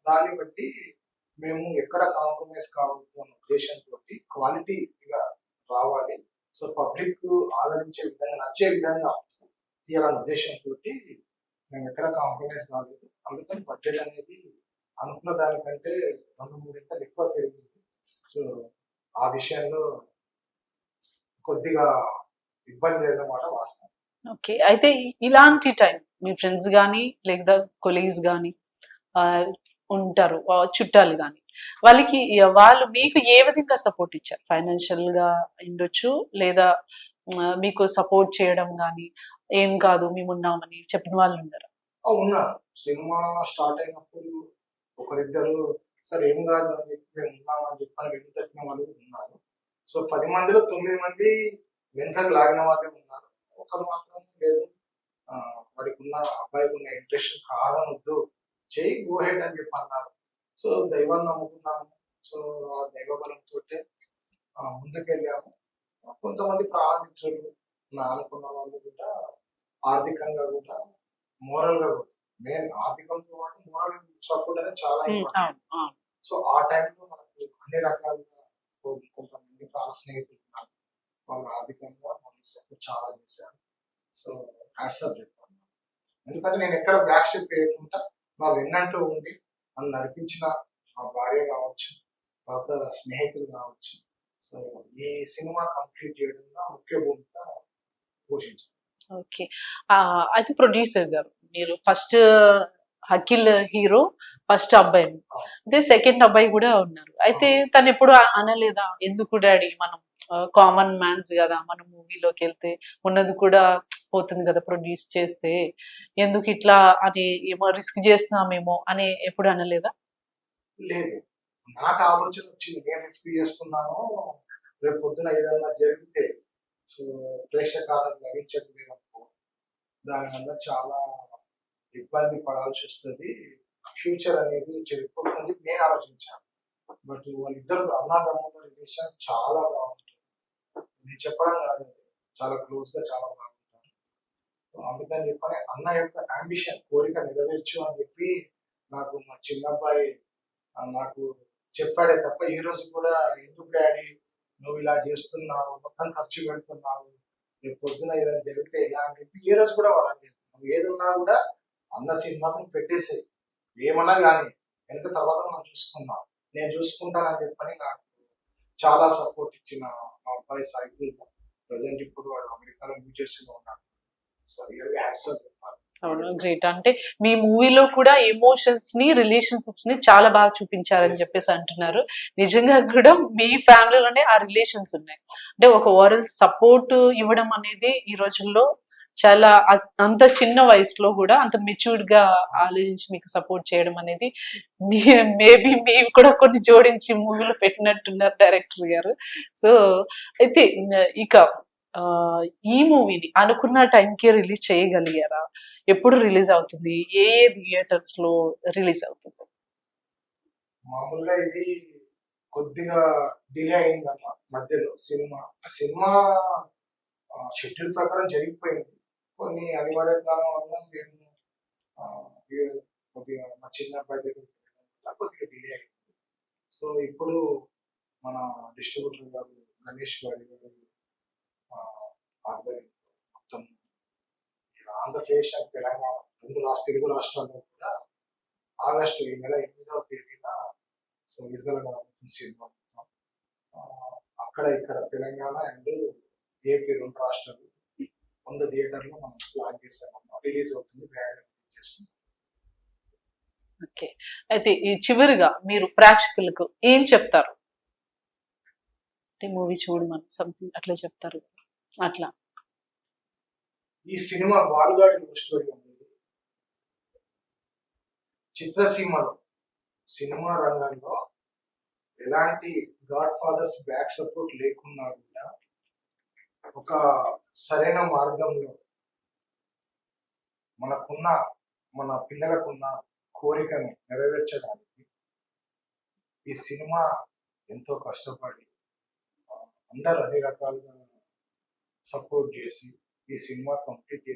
దాన్ని బట్టి మేము ఎక్కడ కాంప్రమైజ్ కావద్దు అన్న ఉద్దేశంతో క్వాలిటీగా రావాలి, సో పబ్లిక్ ఆదరించే విధంగా, నచ్చే విధంగా తీయాలన్న ఉద్దేశంతో మేము ఎక్కడ కాంప్రమైజ్ కాలేదు. అందుకని బడ్జెట్ అనేది అనుకున్న దానికంటే 2-3 ఇంతలు ఎక్కువ పెరిగింది. సో ఆ విషయంలో కొద్దిగా ఇబ్బంది జరిగినమాట వాస్తవం. ఓకే. అయితే ఇలాంటి టైం మీ ఫ్రెండ్స్ కానీ లేదా కొలీగ్స్ కానీ ఉంటారు, చుట్టాలు కానీ, వాళ్ళు మీకు ఏ విధంగా సపోర్ట్ ఇచ్చారు? ఫైనాన్షియల్ గా ఉండొచ్చు, లేదా మీకు సపోర్ట్ చేయడం కానీ, ఏం కాదు మేము ఉన్నామని చెప్పిన వాళ్ళు ఉన్నారు? ఉన్నారు. సినిమా స్టార్ట్ అయినప్పుడు ఒకరిద్దరు సరే ఏం కాదు అని చెప్పి మేము ఉన్నామని చెప్పని వెంట తప్పిన వాళ్ళు ఉన్నారు. సో 10 మందిలో 9 మంది వెనకకు లాగిన వాళ్ళే ఉన్నారు. ఒకరు మాత్రం లేదు, వాడికి ఉన్న అబ్బాయికి ఉన్న ఇంట్రెస్ట్ కాదనొద్దు, చేయి గో హెడ్ అని చెప్పి అన్నారు. సో దైవాన్ని నమ్ముకున్నాము. సో ఆ దైవ బలంతో ముందుకెళ్ళాము. కొంతమంది ప్రాణమిత్రులు నా అనుకున్న వాళ్ళు కూడా ఆర్థికంగా కూడా, మోరల్ గా కూడా, మెయిన్ ఆర్థికంతో పాటు మోరల్ సపోర్ట్ అనేది చాలా ఇంపార్టెంట్. సో ఆ టైంలో మనకు అన్ని రకాలుగా కొంతమంది ప్రాణ స్నేహితులు ఉన్నారు, వాళ్ళు ఆర్థికంగా మోరల్ సపోర్ట్ చాలా చేశారు. సో హ్యాట్సాప్ చెప్తాను. ఎందుకంటే నేను ఎక్కడ బ్యాక్ స్టెప్ వేయకుండా నా వెన్నంటూ ఉండి నన్ను నడిపించిన మా భార్య కావచ్చు, తర్వాత స్నేహితులు కావచ్చు. సో ఈ సినిమా కంప్లీట్ చేయడంలో ముఖ్య భూమిక పోషించారు. ఓకే. అయితే ప్రొడ్యూసర్ గారు, మీరు ఫస్ట్ అఖిల్ హీరో, ఫస్ట్ అబ్బాయి, అయితే సెకండ్ అబ్బాయి కూడా ఉన్నారు. అయితే తను ఎప్పుడు అనలేదా, ఎందుకు డాడీ మనం కామన్ మ్యాన్స్ కదా, మనం మూవీలోకి వెళ్తే ఉన్నది కూడా పోతుంది కదా ప్రొడ్యూస్ చేస్తే, ఎందుకు ఇట్లా అని, ఏమో రిస్క్ చేస్తున్నామేమో అని ఎప్పుడు అనలేదా? లేదు, నాకు ఆలోచన వచ్చింది, నేను రిస్క్ చేస్తున్నాను, రేపు పొద్దున ఏదైనా జరిగితే సో ప్రేక్షకాలకు లభించట్లేదు అనుకో, దానివల్ల చాలా ఇబ్బంది పడాల్సి వస్తుంది, ఫ్యూచర్ అనేది చెడిపోతుంది నేను ఆలోచించాను. బట్ వాళ్ళిద్దరు అన్నదమ్ముల రిలేషన్ చాలా బాగుంటుంది, నేను చెప్పడం కాదు, చాలా క్లోజ్ గా చాలా బాగుంటారు. అందుకని చెప్పని అన్న యొక్క అంబిషన్ కోరిక నెరవేర్చు అని చెప్పి నాకు మా చిన్నబ్బాయి నాకు చెప్పాడే తప్ప ఈ రోజు కూడా ఎందుకు డాడీ నువ్వు ఇలా చేస్తున్నావు, మొత్తం ఖర్చు పెడుతున్నావు, రేపు పొద్దున ఏదైనా జరిగితే ఇలా అని చెప్పి ఏ రోజు కూడా వాళ్ళండి, నువ్వు ఏది ఉన్నా కూడా అన్న సినిమాని పెట్టేసేయి, ఏమన్నా కానీ ఎంత తర్వాత మనం చూసుకుందాం, నేను చూసుకుంటానని చెప్పని నాకు చాలా సపోర్ట్ ఇచ్చిన మా అబ్బాయి సాయి ప్రజెంట్ ఇప్పుడు వాడు అమెరికాలో న్యూజెర్సీలో ఉన్నాడు. సో రియల్లీ హ్యాట్స్ ఆఫ్ చెప్పాలి. అవును, గ్రేట్. అంటే మీ మూవీలో కూడా ఎమోషన్స్ ని, రిలేషన్షిప్స్ ని చాలా బాగా చూపించారని చెప్పేసి అంటున్నారు. నిజంగా కూడా మీ ఫ్యామిలీలోనే ఆ రిలేషన్స్ ఉన్నాయి. అంటే ఒక ఓవరాల్ సపోర్ట్ ఇవ్వడం అనేది ఈ రోజుల్లో చాలా అంత చిన్న వయసులో కూడా అంత మెచ్యూర్డ్ గా ఆలోచించి మీకు సపోర్ట్ చేయడం అనేది మేబీ మీరు కూడా కొన్ని జోడించి మూవీలో పెట్టినట్టున్నారు డైరెక్టర్ గారు. సో అయితే ఇక ఈ మూవీని అనుకున్న టైంకి రిలీజ్ చేయగలిగారా? ఎప్పుడు రిలీజ్ అవుతుంది? ఏ థియేటర్స్ లో రిలీజ్ అవుతుంది? మామూలుగా ఇది కొద్దిగా డిలే అయిందమ్మా మధ్యలో. సినిమా షెడ్యూల్ ప్రకారం జరిగిపోయింది, కొన్ని అనివార్య కారణం వల్ల మేము కొద్దిగా మా చిన్న అబ్బాయి దగ్గర కొద్దిగా డిలే అయింది. సో ఇప్పుడు మన డిస్ట్రిబ్యూటర్ గారు గణేష్ గారి మొత్తం ఆంధ్రప్రదేశ్ అండ్ తెలంగాణ తెలుగు రాష్ట్రాల్లో కూడా ఆగస్టు ఈ నెల 8వ తేదీన సో విడుదల సినిమా మొత్తం అక్కడ ఇక్కడ తెలంగాణ అండ్ ఏపీ 2 రాష్ట్రాలు 100 థియేటర్లో మనం ప్లాన్ చేస్తామన్నా రిలీజ్ అవుతుంది. ఓకే, అయితే ఈ చివరిగా మీరు ప్రేక్షకులకు ఏం చెప్తారు? మూవీ చూడమని సంథింగ్ అట్లా చెప్తారు. అట్లా ఈ సినిమా బాలుగాడి లవ్ స్టోరీ అనేది చిత్రసీమలో సినిమా రంగంలో ఎలాంటి గాడ్ ఫాదర్స్ బ్యాక్ సపోర్ట్ లేకున్నా కూడా ఒక సరైన మార్గంలో మన పిల్లలకున్న కోరికను నెరవేర్చడానికి ఈ సినిమా ఎంతో కష్టపడి అందరూ అన్ని రకాలుగా సపోర్ట్ చేసి ఈ సినిమా కంప్లీట్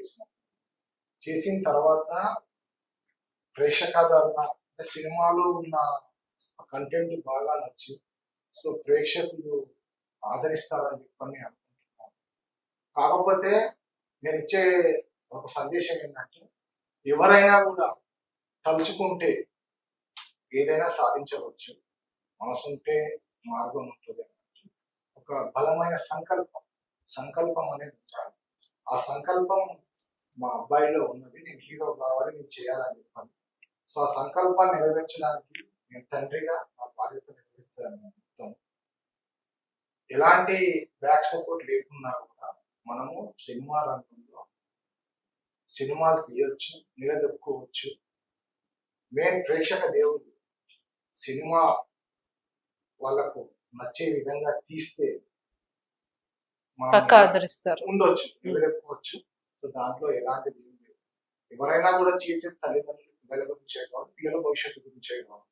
చేసిన తర్వాత ప్రేక్షకాదరణ అంటే సినిమాలో ఉన్న కంటెంట్ బాగా నచ్చి సో ప్రేక్షకులు ఆదరిస్తారని చెప్పని అనుకుంటున్నాను. కాకపోతే నేను ఇచ్చే ఒక సందేశం ఏంటంటే ఎవరైనా కూడా తలుచుకుంటే ఏదైనా సాధించవచ్చు, మనసుంటే మార్గం ఉంటుంది అన్నట్టు ఒక బలమైన సంకల్పం అనేది ఉండాలి. ఆ సంకల్పం మా అబ్బాయిలో ఉన్నది, నేను హీరో కావాలి, నేను చేయాలని చెప్పాను. సో ఆ సంకల్పాన్ని నెరవేర్చడానికి నేను తండ్రిగా నా బాధ్యత నెరవేర్చాను. ఎలాంటి బ్యాక్ సపోర్ట్ లేకున్నా కూడా మనము సినిమా రంగంలో సినిమాలు తీయొచ్చు, నిలదొక్కుకోవచ్చు. మెయిన్ ప్రేక్షక దేవుడు సినిమా వాళ్ళకు నచ్చే విధంగా తీస్తే ఆదరిస్తారు, ఉండొచ్చు, నిలదొక్కుకోవచ్చు. సో దాంట్లో ఎలాంటిది లేదు. ఎవరైనా కూడా చేసే తల్లిదండ్రులు పిల్లల గురించి కావాలి, పిల్లల భవిష్యత్తు గురించి కావాలి.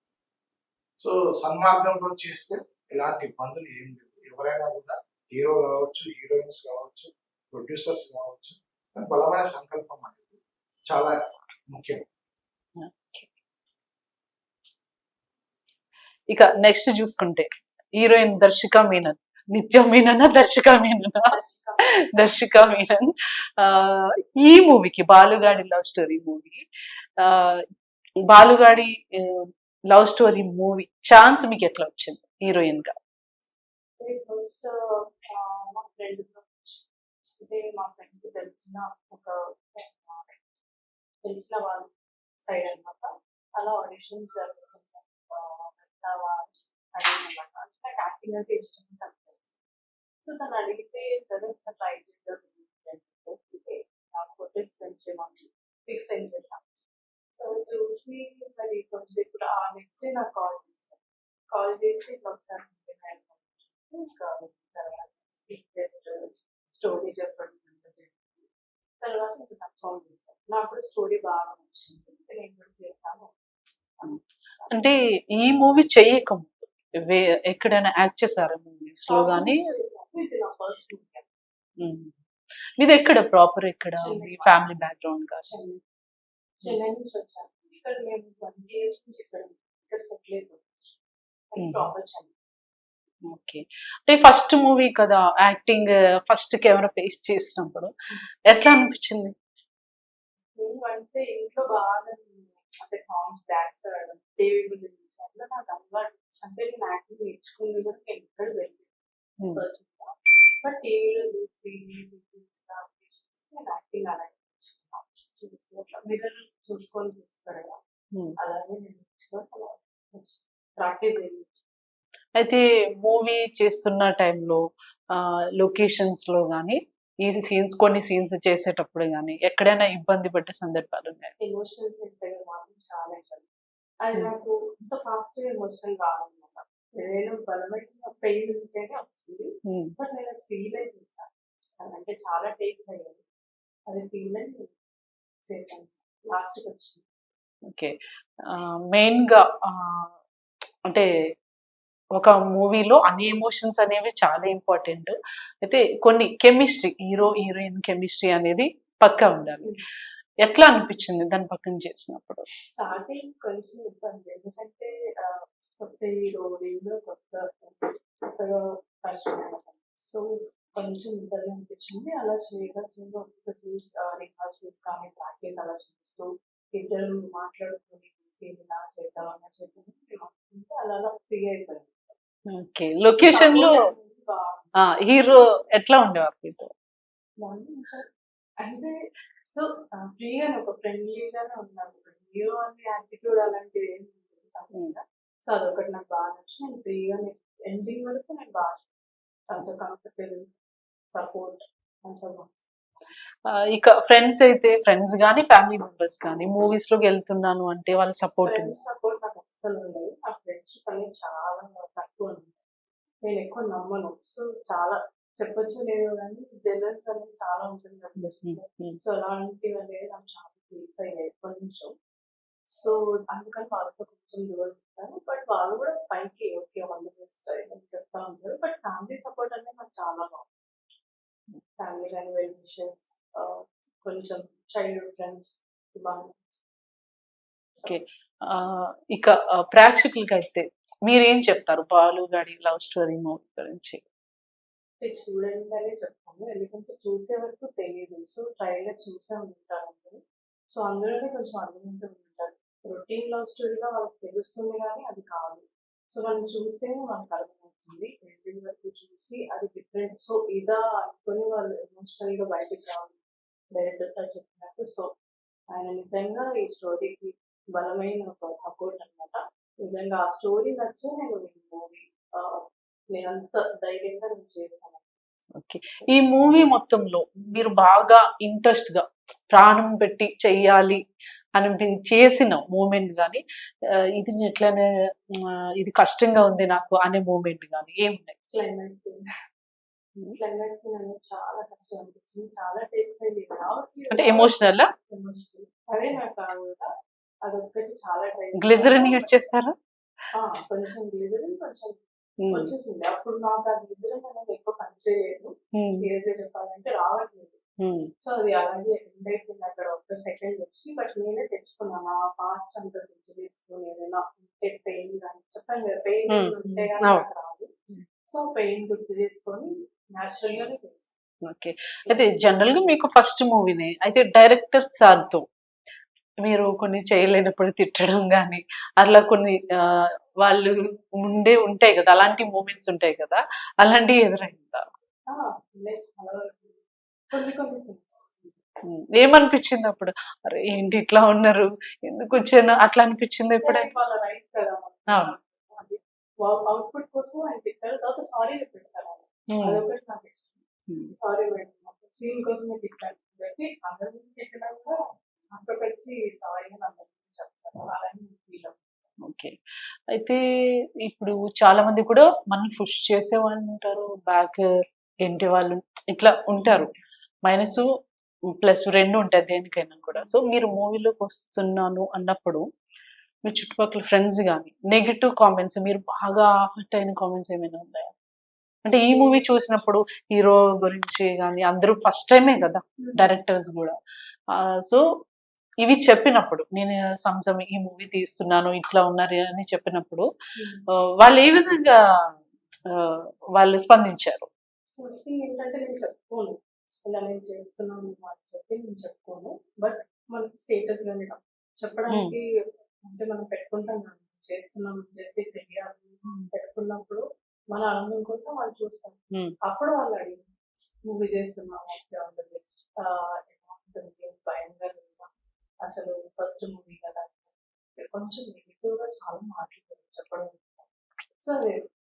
సో సన్మార్గంలో చేస్తే ఎలాంటి ఇబ్బందులు ఏం లేవు. ఎవరైనా కూడా హీరో కావచ్చు, హీరోయిన్స్ కావచ్చు, ప్రొడ్యూసర్స్ కావచ్చు, బలమైన సంకల్పం అనేది చాలా ముఖ్యం. ఇక నెక్స్ట్ చూసుకుంటే హీరోయిన్ దర్శిక మీనన్, నిత్య మీనన్ దర్శిక మీనన్ ఈ మూవీకి Balugadi love story movie Balugadi love story movie chance మీకు ఎట్లా వచ్చింది హీరోయిన్ గా? ఫస్ట్ మా ఫ్రెండ్ మా ఫ్రెండ్ తెలిసిన వాళ్ళ సైడ్ అనమాట. అలా ఆడిషన్స్ అడిగినమాట. నాకు యాక్టింగ్ అంటే ఇష్టం. సో తను అడిగితే సరే ఒకసారి ట్రై చేద్దాం, ఫిక్స్ సెండ్ చేసాం. సో చూసి మరి కొంచెం ఇప్పుడు ఆ నెక్స్ట్ డే నాకు కాల్ చేసి ఒకసారి ఇంకా తర్వాత స్కిప్ టెస్ట్ స్టోరీ చెప్పడం అంతా జరిగింది. తర్వాత ఇంకా కన్ఫర్మ్ చేశాను. నాకు కూడా స్టోరీ బాగా నచ్చింది, నేను కూడా చేశాను. అంటే ఈ మూవీ చెయ్యక ముందు ఎక్కడైనా యాక్ట్ చేశారా మూవీస్ లో కానీ? చేశాను, ఇది నా ఫస్ట్ మూవీ. మీది ఎక్కడ ప్రాపర్ ఎక్కడ చెన్నై. ఫ్యామిలీ బ్యాక్గ్రౌండ్ కాదు? చెన్నై నుంచి వచ్చాను. ఇక్కడ మేము 1 years నుంచి ఇక్కడ సెటిల్ అయిపోయాం. ప్రాపర్ చెన్నై. ఓకే. అంటే ఫస్ట్ మూవీ కదా, యాక్టింగ్ ఫస్ట్ కెమెరా ఫేస్ చేసినప్పుడు ఎట్లా అనిపించింది? అంటే ఇంట్లో బాగా అంటే సాంగ్స్ డాన్స్ ఆడడం టీవీ గురించి అట్లా నాకు అలవాటు. అంటే నేను యాక్టింగ్ నేర్చుకుంది కూడా నేను ఇక్కడ వెళ్ళాను పర్సనల్గా. బట్ టీవీలో చూసి చూసి నేను యాక్టింగ్ అలాగే నేర్చుకున్నాను. చూసి అట్లా మిర్రర్ చూసుకొని చేస్తారు కదా, అలాగే నేను నేర్చుకొని అలా ప్రాక్టీస్ అయ్యింది. అయితే మూవీ చేస్తున్న టైంలో లొకేషన్స్ లో కానీ కొన్ని సీన్స్ చేసేటప్పుడు కానీ ఎక్కడైనా ఇబ్బంది పడ్డ సందర్భాలు ఉన్నాయి? ఎమోషనల్ సెన్స్ దగ్గర మాత్రం చాలా ఇబ్బంది. అది నాకు అంత ఫాస్ట్ గా ఎమోషనల్ రాదనమాట. నేను బలమైన పెయిన్ ఉంటేనే వస్తుంది. బట్ నేను అది ఫీల్ అయి చేశాను. అంటే చాలా టేక్స్ అయ్యాయి, అది ఫీల్ అయి చేశాను, లాస్ట్కి వచ్చింది. ఓకే. మెయిన్ గా అంటే ఒక మూవీలో అన్ని ఎమోషన్స్ అనేవి చాలా ఇంపార్టెంట్. అయితే కొన్ని కెమిస్ట్రీ, హీరో హీరోయిన్ కెమిస్ట్రీ అనేది పక్కా ఉండాలి. ఎట్లా అనిపించింది దాని పక్కన చేసినప్పుడు? స్టార్టింగ్ కొంచెం ఇబ్బంది, ఎందుకంటే కొత్త హీరో నేను కొత్తగా పరిచయం. సో కొంచెం ఇబ్బంది అనిపించింది. అలా చేయగా ఒక సీన్స్ రిహార్సల్స్ కానీ ప్రాక్టీస్ అలా చేస్తూ ఇద్దరు మాట్లాడుకుని సీన్ ఇలా చేద్దాం అలా చేద్దాం అలా ఫ్రీ అయిపోయింది. ఓకే. లొకేషన్ లో హీరో ఎట్లా ఉండేవారు మీతో? అంటే సో ఫ్రీగా ఒక ఫ్రెండ్లీగానే ఉన్నాను. హీరో అని యాటిట్యూడ్ అలాంటివి ఏం కాకుండా సో అదొకటి నాకు బాగా నచ్చి నేను ఫ్రీగా ఎండింగ్ వరకు నేను బాగా అంత కంఫర్టబుల్ సపోర్ట్ అంత బాగుంది. ఇక ఫ్రెండ్స్ అయితే ఫ్రెండ్స్ కానీ ఫ్యామిలీ మెంబర్స్ కానీ మూవీస్ లోకి వెళ్తున్నాను అంటే వాళ్ళ సపోర్ట్ ఫ్రెండ్స్ సపోర్ట్ నాకు అస్సలు ఉండదు. ఆ ఫ్రెండ్షిప్ అనేది చాలా తక్కువ ఉంది. నేను ఎక్కువ నమ్మను. సో చాలా చెప్పొచ్చు లేదు కానీ జెలస్ అనేది చాలా ఉంటుంది నాకు. సో అలాంటివి అనేది నాకు చాలా ఫేస్ అయ్యాయి కొంచెం. సో అందుకని వాళ్ళతో కొంచెం దూరం ఉంటాను. బట్ వాళ్ళు కూడా పైకి ఓకే వాళ్ళు బెస్ట్ అని చెప్తా ఉంటారు. బట్ ఫ్యామిలీ సపోర్ట్ అనేది నాకు చాలా బాగుంది. ఫ్యామిలీ కానీ వెల్ విషెస్, కొంచెం చైల్డ్హుడ్ ఫ్రెండ్స్ బాగుంది. ఓకే. ఇక ప్రేక్షకులకి అయితే మీరేం చెప్తారు బాలుగాడి లవ్ స్టోరీ మూవీ గురించి? చూడండి అనే చెప్తాను, ఎందుకంటే చూసే వరకు తెలియదు. సో ట్రైలర్ చూసే ఉంటారు అందరూ. సో అందులోనే కొంచెం అర్థమవుతూ ఉంటారు. రొటీన్ లవ్ స్టోరీగా వాళ్ళకి తెలుస్తుంది కానీ అది కాదు. సో మనం చూస్తేనే మనకు అర్థమవుతుంది. ఎండింగ్ వరకు చూసి అది డిఫరెంట్. సో ఇదా అనుకుని వాళ్ళు ఎమోషనల్ గా బయటకు రావాలి డైరెక్టర్ సార్ చెప్పినట్టు. సో ఆయన నిజంగా ఈ స్టోరీకి బలమైన ఒక సపోర్ట్ అనమాట. నిజంగా ఆ స్టోరీ నచ్చే నేను ఈ మూవీ నేనంత ధైర్యంగా నేను చేశాను. ఓకే. ఈ మూవీ మొత్తంలో మీరు బాగా ఇంట్రెస్ట్ గా ప్రాణం పెట్టి చెయ్యాలి అని చేసిన మూమెంట్ కానీ ఇది ఎట్లానే ఇది కష్టంగా ఉంది నాకు అనే మూమెంట్ కానీ ఏమున్నాయి? క్లైమాక్స్ క్లైమాక్స్ అనేది చాలా కష్టం అనిపించింది. చాలా టేక్స్ అయింది అంటే ఎమోషనల్. అదే నాకు అదొక్కటి చాలా ట్రై. గ్లిజరిన్ యూజ్ చేస్తారా? కొంచెం గ్లిజరిన్ కొంచెం వచ్చేసింది. అప్పుడు నాకు ఆ గ్లిజరిన్ అనేది ఎక్కువ పనిచేయలేదు. సీరియస్గా చెప్పాలంటే రావట్లేదు. సో అది అలాగే ఎండ్ అయిపోయింది అక్కడ ఒక సెకండ్ వచ్చి. బట్ నేనే తెచ్చుకున్నాను ఆ పాస్ట్ అంతా గుర్తు తీసుకుని ఏదైనా ఉంటే పెయిన్ కానీ చెప్పాను కదా, పెయిన్ ఉంటే కానీ నాకు రాదు. సో పెయిన్ గుర్తు చేసుకొని న్యాచురల్ గానే చేస్తాను. ఓకే. అయితే జనరల్ గా మీకు ఫస్ట్ మూవీనే అయితే డైరెక్టర్ సార్ తో మీరు కొన్ని చేయలేనప్పుడు తిట్టడం కానీ అట్లా కొన్ని వాళ్ళు ఉంటాయి కదా, అలాంటి మూమెంట్స్ ఉంటాయి కదా, అలాంటివి ఎదురైందా? కొన్ని సీన్స్ ఏమనిపించింది అప్పుడు? అరే ఏంటి ఇట్లా ఉన్నారు, ఎందుకు వచ్చాను అట్లా అనిపించింది ఎప్పుడైనా? వాళ్ళ రైట్ కదా, అవుట్పుట్ కోసం ఆయన తిట్టారు. తర్వాత సారీ చెప్పేస్తారు. అదొకటి నాకు ఇష్టం. సారీ మేడం సీన్ కోసమే తిట్టారు కాబట్టి అందరి గురించి తిట్టడం కూడా అక్కడికి వచ్చి సారీ అని అందరి గురించి చెప్తారు. అలాగే ఫీల్ అవుతుంది. ఓకే. అయితే ఇప్పుడు చాలా మంది కూడా మనల్ని పుష్ చేసేవాళ్ళు ఉంటారు. బ్యాక్ ఏంటి వాళ్ళు ఇట్లా ఉంటారు. మైనసు, ప్లస్ 2 ఉంటాయి దేనికైనా కూడా. సో, మీరు మూవీలోకి వస్తున్నాను అన్నప్పుడు మీ చుట్టుపక్కల ఫ్రెండ్స్ గాని, నెగెటివ్ కామెంట్స్ మీరు బాగా హర్ట్ అయిన కామెంట్స్ ఏమైనా ఉన్నాయా? అంటే ఈ మూవీ చూసినప్పుడు హీరో గురించి గాని అందరూ ఫస్ట్ టైమే కదా! డైరెక్టర్స్ గూడా. సో, ఇవి చెప్పినప్పుడు నేను సంథింగ్ ఈ మూవీ తీస్తున్నాను, ఇట్లా ఉన్నారు అని చెప్పినప్పుడు వాళ్ళు ఏ విధంగా ఆహ్, వాళ్ళు స్పందించారు? ఫస్ట్ థింగ్ ఏంటంటే నేను చెప్పుకోను. ఇలా నేను చేస్తున్నాను అని చెప్పి నేను చెప్పుకోను. బట్ మనకి స్టేటస్ గాని ఇలా చెప్పడానికి అంటే మనం పెట్టుకుంటాం కదా! చేస్తున్నాం అని చెప్పి తెలియాలి. పెట్టుకున్నప్పుడు మన ఆనందం కోసం వాళ్ళు చూస్తాం. హ్మ్. అప్పుడు వాళ్ళు అడిగారు. మూవీ చేస్తున్నాం ఓకే ఆల్ ది బెస్ట్. ఎలా ఉంటుంది? భయంగా లేదా? అసలు ఫస్ట్ మూవీ కదా! కొంచెం నెగెటివ్‌గా చాలా మాటలు చెప్పడం. సో,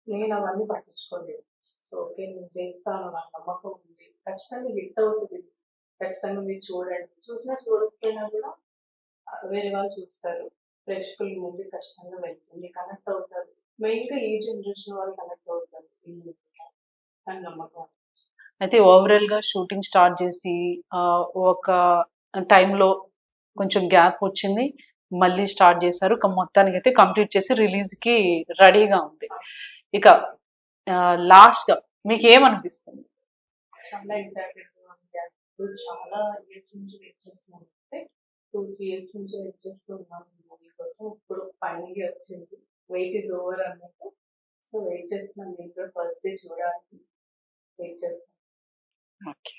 నేను అవన్నీ పట్టించుకోలేదు. సో, ఓకే నేను చేస్తాను. నాకు నమ్మకం ఉంది. ఖచ్చితంగా హిట్ అవుతది. ఖచ్చితంగా మీరు చూడండి. చూసినా చూడకపోయినా కూడా వేరే వాళ్ళు చూస్తారు. ప్రేక్షకుల ముందు ఖచ్చితంగా వెళ్తుంది. కనెక్ట్ అవుతారు. మెయిన్‌గా ఈ జనరేషన్ వాళ్ళు కనెక్ట్ అవుతారు ఈ మూవీకి అని నమ్మకం. అయితే ఓవరాల్‌గా షూటింగ్ స్టార్ట్ చేసి ఒక టైంలో కొంచెం గ్యాప్ వచ్చింది. మళ్ళీ స్టార్ట్ చేశారు. మొత్తానికైతే కంప్లీట్ చేసి రిలీజ్‌కి రెడీగా ఉంది. ఇక లాస్ట్‌గా మీకేమనిపిస్తుంది? చాలా ఎక్సైటెడ్‌గా ఉంది. ఇప్పుడు చాలా ఇయర్స్ నుంచి వెయిట్ చేస్తున్నాను. అంటే 2, 3 ఇయర్స్ నుంచి వెయిట్ చేస్తూ ఉన్నాను ఈ మూవీ కోసం. ఇప్పుడు ఫైనల్లీ వచ్చింది. వెయిట్ ఈస్ ఓవర్ అన్నట్టు. సో, వెయిట్ చేస్తున్నాను. నేను కూడా ఫస్ట్ డే చూడాలని వెయిట్ చేస్తున్నాను. ఓకే.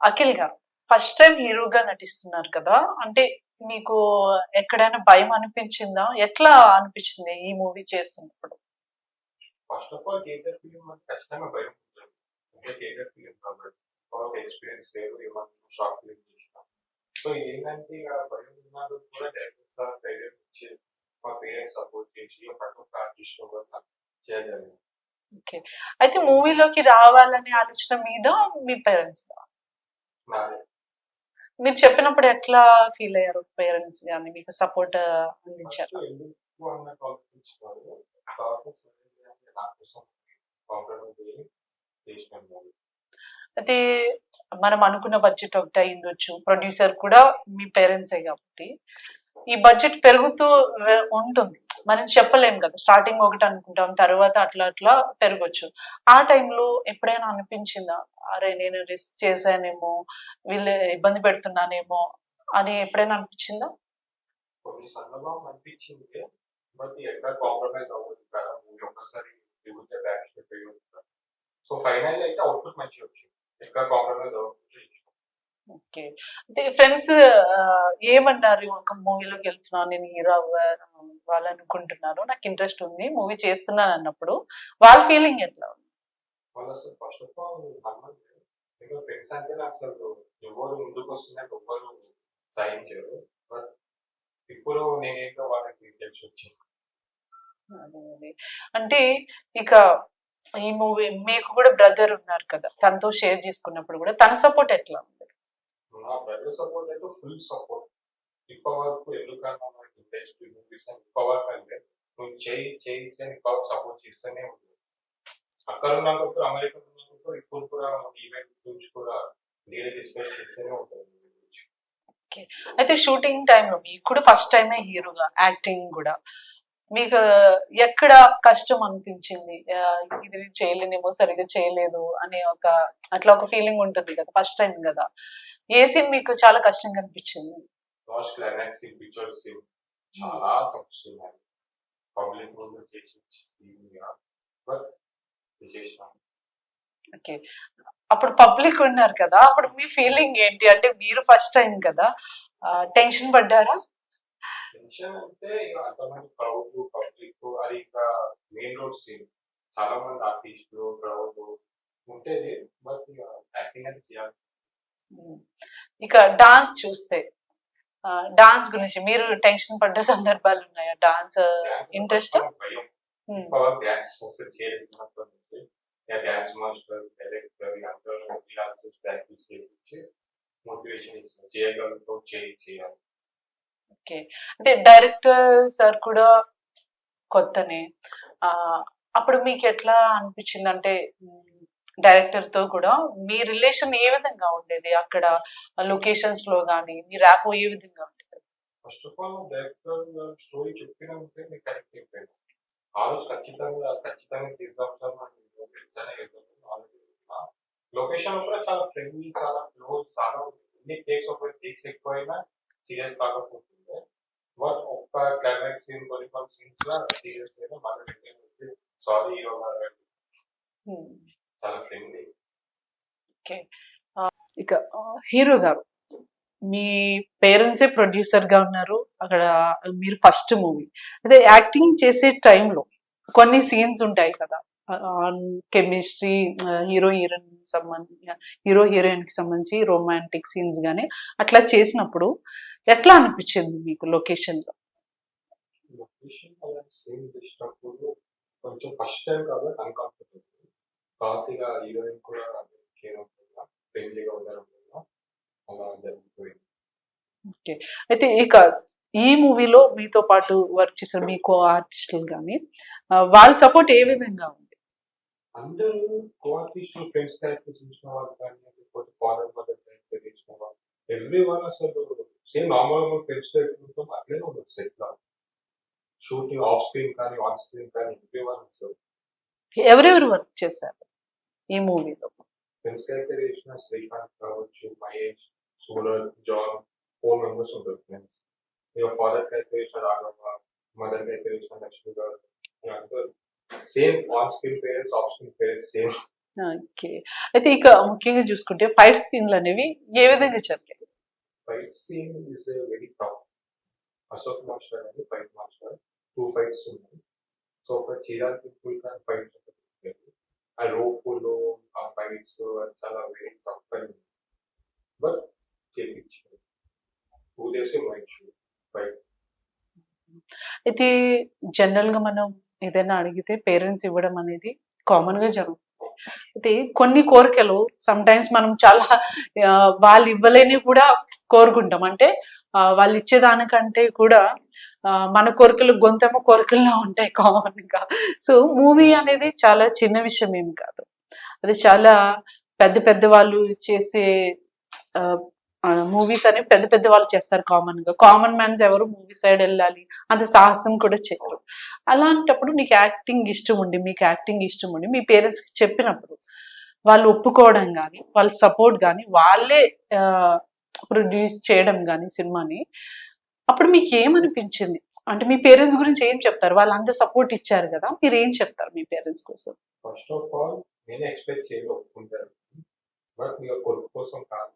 అఖిల్ గారు ఫస్ట్ టైం హీరోగా నటిస్తున్నారు కదా! అంటే మీకు ఎక్కడైనా భయం అనిపించిందా? ఎట్లా అనిపించింది ఈ మూవీ చేస్తున్నప్పుడు? First of all theatre film మనకి ఖచ్చితంగా భయం ఉంటుంది. అంటే థియేటర్ ఫిలిం కాబట్టి బాగా ఎక్స్పీరియన్స్ లేదు, ఏమన్నా షార్ట్ ఫిలిం చేసినాం. సో ఏంటంటే ఇక భయం ఉన్నది కూడా డైరెక్టర్ సార్ ధైర్యం ఇచ్చి మా పేరెంట్స్ సపోర్ట్ చేసి ప్రతి ఒక్క ఆర్టిస్ట్ వల్ల చేయగలిగాం. ఓకే. అయితే మూవీలోకి రావాలనే ఆలోచన మీద మీ పేరెంట్స్ నాదే మీరు చెప్పినప్పుడు ఎట్లా ఫీల్ అయ్యారు? పేరెంట్స్ గాని మీకు సపోర్ట్ అందించారు? ఫస్ట్ ఎందుకు అన్నట్టు ఆలోచించుకోవాలి. తర్వాత సరే నా కోసం కాంప్రమైజ్ అయ్యి చేసిన మూవీ. అయితే మనం అనుకున్న బడ్జెట్ ఒకటి అయ్యుండొచ్చు. ప్రొడ్యూసర్ కూడా మీ పేరెంట్సే కాబట్టి ఈ బడ్జెట్ పెరుగుతూ ఉంటుంది. మనం చెప్పలేం కదా! స్టార్టింగ్ ఒకటి అనుకుంటాం. తర్వాత అట్లా అట్లా పెరగొచ్చు. ఆ టైంలో ఎప్పుడైనా అనిపించిందా? అరే! నేను రిస్క్ చేశానేమో, వీళ్ళు ఇబ్బంది పెడుతున్నానేమో అని ఎప్పుడైనా అనిపించిందా? కొన్ని సందర్భం అనిపించింది. బట్ ఎక్కడ కాంప్రమైజ్ అవ్వదు కదా! మూవీ ఒక్కసారి దిగుతే బ్యాక్ స్టెప్ ఉంటారు. సో ఫైనల్లీ అయితే అవుట్పుట్ మంచిగా వచ్చింది. ఎక్కడ కాంప్రమైజ్ అవ్వకుండా చేసినాం. ఓకే. అంటే ఫ్రెండ్స్ ఏమన్నారు? ఒక మూవీలోకి వెళ్తున్నాను నేను హీరో అవ్వాలనుకుంటున్నాను. నాకు ఇంట్రెస్ట్ ఉంది. మూవీ చేస్తున్నాను అన్నప్పుడు వాళ్ళ ఫీలింగ్ ఎట్లా ఉంది? వాళ్ళు అసలు ఫస్ట్ ఆఫ్ ఆల్ నమ్మలేదు. ఇంకా ఫ్రెండ్స్ అంటేనే అసలు ఎవరు ముందుకు వస్తున్నట్టు ఎవ్వరు సహించరు. బట్ ఇప్పుడు నేనేంటో వాళ్ళకి తెలిసి వచ్చింది. అదే అదే. అంటే ఇక ఈ మూవీ మీకు కూడా బ్రదర్ ఉన్నారు కదా! తనతో షేర్ చేసుకున్నప్పుడు కూడా తన సపోర్ట్ ఎట్లా ఉంది? నా బ్రదర్ సపోర్ట్ అయితే ఫుల్ సపోర్ట్. ఇప్పటి వరకు ఎందుకన్నా మనకి ఇండస్ట్రీ మూవీస్ ఇప్పటి వరకు అంటే నువ్వు చేయి చేయి అని సపోర్ట్ చేస్తూనే ఉంటుంది. అక్కడ ఉన్నప్పుడు అమెరికా ఉన్నప్పుడు ఇప్పుడు కూడా ఈవెంట్ గురించి కూడా డైలీ డిస్కస్ చేస్తూనే ఉంటుంది. అయితే షూటింగ్ టైంలో మీకు కూడా ఫస్ట్ టైమే హీరోగా యాక్టింగ్ కూడా మీకు ఎక్కడ కష్టం అనిపించింది? ఇది చేయలేనేమో, సరిగ్గా చేయలేదు అనే అట్లా ఒక ఫీలింగ్ ఉంటుంది కదా! ఫస్ట్ టైం కదా! ఏ సీన్ మీకు చాలా కష్టంగా అనిపించింది? Last climax scene, picture scene చాలా టఫ్ సీన్ అది. పబ్లిక్ ముందు చేసి బట్ చేసేసినాం. ఓకే. అప్పుడు పబ్లిక్ ఉన్నారు కదా! అప్పుడు మీ ఫీలింగ్ ఏంటి? అంటే మీరు ఫస్ట్ టైం కదా! టెన్షన్ పడ్డారా? టెన్షన్ అంటే ఇక అంతమంది క్రౌడ్ పబ్లిక్ అది ఇంకా మెయిన్ రోడ్ సీన్ చాలా మంది ఆర్టిస్టులు క్రౌడ్ ఉంటేది. బట్ ఇక యాక్టింగ్ అయితే చేయాలి. ఇక డాన్స్ చూస్తే డాన్స్ గురించి మీరు టెన్షన్ పడ్డ సందర్భాలు ఉన్నాయా? Dance interest? భయం. పవర్ డాన్స్ అసలు చేయాల్సినప్పటి నుంచి డాన్స్ మాస్టర్ డైరెక్టర్ అందరూ రిహార్సల్స్ ప్రాక్టీస్ చేయించి మోటివేషన్ ఇచ్చిన చేయగలుగుతావు చేయాలి. ఓకే. అంటే డైరెక్టర్ సార్ కూడా కొత్తనే. అప్పుడు మీకు ఎట్లా అనిపించింది? అంటే డైరెక్టర్ తో కూడా మీ రిలేషన్ ఏ విధంగా ఉండేది? అక్కడ లొకేషన్స్ లో గానీ మీ ర్యాపో ఏ విధంగా ఉండేది? First of all director story చెప్పినంటే మీకు కరెక్ట్ అయిపోయింది. ఆ రోజు ఖచ్చితంగా తీద్దాం సార్ మనం లొకేషన్ కూడా చాలా ఫ్రెండ్లీ, చాలా క్లోజ్, చాలా ఎన్ని టేక్స్ ఎక్కువైనా సీరియస్ కాకపోతుంది. బట్ ఒక్క క్లైమాక్స్ సీన్ కొన్ని సీన్స్ లా సీరియస్ అయినా మన సారీ హీరో గారు చాలా ఫ్రెండ్లీ. ఓకే. ఇక హీరో గారు, మీ పేరెంట్సే ప్రొడ్యూసర్ గా ఉన్నారు అక్కడ. మీరు ఫస్ట్ మూవీ అదే యాక్టింగ్ చేసే టైంలో కొన్ని సీన్స్ ఉంటాయి కదా, కెమిస్ట్రీ, హీరో హీరోయిన్ కి సంబంధించి రొమాంటిక్ సీన్స్ గానీ అట్లా చేసినప్పుడు ఎట్లా అనిపించింది మీకు లొకేషన్ లో? లొకేషన్ అలా సీన్ చేసినప్పుడు కొంచెం ఫస్ట్ టైం కాబట్టి అన్కంఫర్టబుల్. కాకపోతే హీరోయిన్ కూడా ఫ్రెండ్లీగా ఉండడం వల్ల అలా జరిగిపోయింది. ఓకే. అయితే ఇక ఈ మూవీలో మీతో పాటు వర్క్ చేసిన మీ కో ఆర్టిస్టులు కానీ వాళ్ళ సపోర్ట్ ఏ విధంగా ఉంది? అందరూ కో-ఆర్టిస్టులు, ఫ్రెండ్స్ క్యారెక్టర్ చూసిన వాళ్ళు కానీ, లేకపోతే ఫారెన్ మదర్ క్యారెక్టర్ చేసిన వాళ్ళు, ఎవ్రీ వన్ అసలు సేమ్ నార్మల్ ఫ్రెండ్స్ తో ఎట్లుంటాం అట్లనే ఉండదు సెట్ లో. షూటింగ్ ఆఫ్ స్క్రీన్ కానీ ఆన్ స్క్రీన్ కానీ ఎవ్రీ వన్ అసలు. ఎవరెవరు వర్క్ చేశారు ఈ మూవీలో? ఫ్రెండ్స్ క్యారెక్టర్ చేసిన శ్రీకాంత్ కావచ్చు, మహేష్, సూరజ్, జాన్, 4 మెంబర్స్ ఉంటారు ఫ్రెండ్స్. ఇక ఫాదర్ క్యారెక్టర్ చేసిన రాఘవ, మదర్ క్యారెక్టర్ చేసిన లక్ష్మి గారు, అందరూ same on screen parents, off screen parents same. Okay. అయితే ఇక ముఖ్యంగా చూసుకుంటే ఫైట్ సీన్లు అనేవి ఏ విధంగా జరిగాయి? Fight scene is very tough. Ashok master అని ఫైట్ మాస్టర్ 2 ఫైట్స్ ఉన్నాయి. సో ఒక చిరాక్ ఫుల్ ఫైట్ ఆ రోపులు, ఆ ఫైట్స్ చాలా వెరీ టఫ్ అయింది. బట్ చేయించారు 2 days ఫైట్. అయితే జనరల్ గా మనం ఏదైనా అడిగితే పేరెంట్స్ ఇవ్వడం అనేది కామన్ గా జరుగుతుంది. అయితే కొన్ని కోరికలు సమ్ టైమ్స్ మనం చాలా వాళ్ళు ఇవ్వలేని కూడా కోరుకుంటాం. అంటే వాళ్ళు ఇచ్చేదానికంటే కూడా మన కోరికలు గొంతెమ్మ కోరికల్లో ఉంటాయి కామన్ గా. సో మూవీ అనేది చాలా చిన్న విషయం ఏం కాదు, అది చాలా పెద్ద పెద్ద వాళ్ళు చేసే మూవీస్ అని పెద్ద పెద్ద వాళ్ళు చేస్తారు. కామన్ మ్యాన్స్ ఎవరు మూవీ సైడ్ వెళ్ళాలి అంత సాహసం కూడా చేయరు. అలాంటప్పుడు మీకు యాక్టింగ్ ఇష్టం ఉండి మీ పేరెంట్స్కి చెప్పినప్పుడు వాళ్ళు ఒప్పుకోవడం కానీ, వాళ్ళ సపోర్ట్ కానీ, వాళ్ళే ప్రొడ్యూస్ చేయడం కానీ సినిమాని, అప్పుడు మీకు ఏమనిపించింది? అంటే మీ పేరెంట్స్ గురించి ఏం చెప్తారు? వాళ్ళు అంత సపోర్ట్ ఇచ్చారు కదా, మీరు ఏం చెప్తారు మీ పేరెంట్స్ కోసం? ఫస్ట్ ఆఫ్ ఆల్ నేను ఎక్స్పెక్ట్ చేయాలి ఒప్పుకుంటారు. బట్ ఇక కొడుకు కోసం కాదు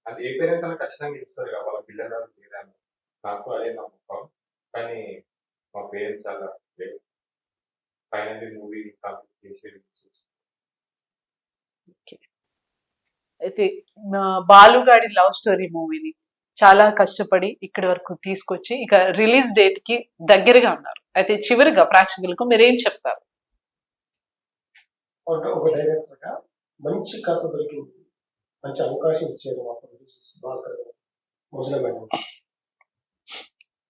అంటే ఏ పేరెంట్స్ అయినా ఖచ్చితంగా ఇస్తారు కదా వాళ్ళ పిల్లలు తీరాలి. నాకు అదే నమ్మకం. కానీ మా పేరెంట్స్ అలా లేదు. ఫైనల్లీ మూవీ కంప్లీట్ చేసి అయితే బాలుగాడి లవ్ స్టోరీ మూవీని చాలా కష్టపడి ఇక్కడి వరకు తీసుకొచ్చి ఇక రిలీజ్ డేట్ కి దగ్గరగా ఉన్నారు. అయితే చివరిగా ప్రేక్షకులకు మీరు ఏం చెప్తారు? ఒక డైరెక్టర్ గా మంచి కథ దొరికింది, మంచి అవకాశం ఇచ్చారు మా ప్రొడ్యూసర్స్ భాస్కర్ గారు, ముజల మేడం.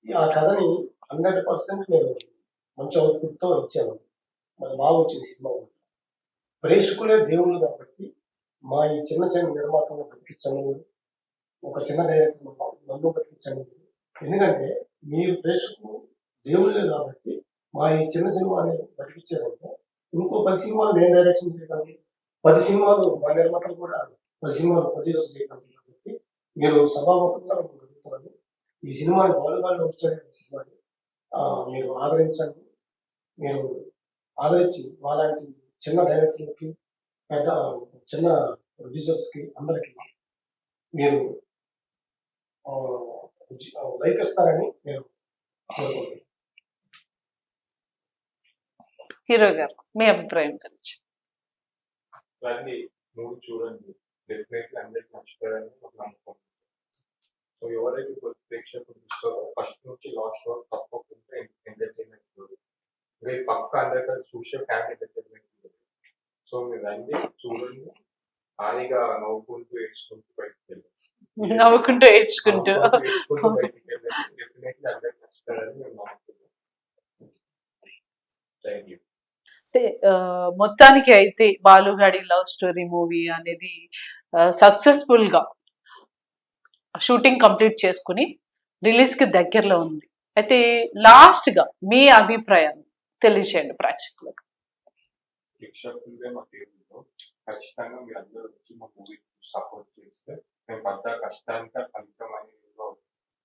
ఆ కథని 100% నేను మంచి అవుట్పుట్తో ఇచ్చాను. మరి బాగా వచ్చింది సినిమా. ప్రేక్షకులే దేవుళ్ళు కాబట్టి మా ఈ చిన్న చిన్న నిర్మాతలను బతికించండి, ఒక చిన్న డైరెక్టర్ నన్ను బతికించండి. ఎందుకంటే మీరు ప్రేక్షకులు దేవుళ్ళే కాబట్టి మా ఈ చిన్న సినిమాని బతికించారంటే ఇంకో 10 సినిమాలు నేను డైరెక్షన్ చేయగలను, 10 సినిమాలు మా నిర్మాతలు కూడా 10 సినిమాలు ప్రొడ్యూసర్ చేయగలరు. కాబట్టి మీరు సభాముఖంగా గడుగుతారని ఈ సినిమాని బాలుగాడి వచ్చారు సినిమాని మీరు ఆదరించండి. మీరు ఆదరించి వాళ్ళంటి చిన్న డైరెక్టర్లకి, పెద్ద చిన్న ప్రొడ్యూసర్స్కి అందరికీ మీరు లైఫ్ ఇస్తారని నేను కోరుకుంటున్నాను. హీరో గారు మీ అభిప్రాయం గురించి? మూవీ చూడండి, డెఫినెట్లీ అందరికి నచ్చుతారని ఒక నమ్మకం. సో ఎవరైతే ప్రేక్షకులు చూస్తారో ఫస్ట్ నుంచి లాస్ట్ వరకు తప్పకుండా ఎంటర్టైన్మెంట్ ఉంటుంది. రేపు పక్క అందరికీ చూసే ఫ్యామిలీ ఎంటర్టైన్మెంట్ ఉంటుంది. సో మీరు రండి, చూడండి, హాయిగా నవ్వుకుంటూ ఏడ్చుకుంటూ బయటికి వెళ్ళండి. నవ్వుకుంటూ ఏడ్చుకుంటూ బయటికి వెళ్ళండి. చేస్తారని మేము నమ్ముతున్నాం. Thank you. అయితే మొత్తానికి అయితే బాలుగాడి లవ్ స్టోరీ మూవీ అనేది సక్సెస్ఫుల్ గా షూటింగ్ కంప్లీట్ చేసుకుని రిలీజ్ కి దగ్గరలో ఉంది. అయితే లాస్ట్ గా మీ అభిప్రాయం తెలియచేయండి ప్రేక్షకులకు. ప్రేక్షకులుగా మా దేవుళ్ళు ఖచ్చితంగా మీరు అందరూ వచ్చి మా మూవీ సపోర్ట్ చేస్తే మేము పడ్డ కష్టానికి ఫలితం అనేది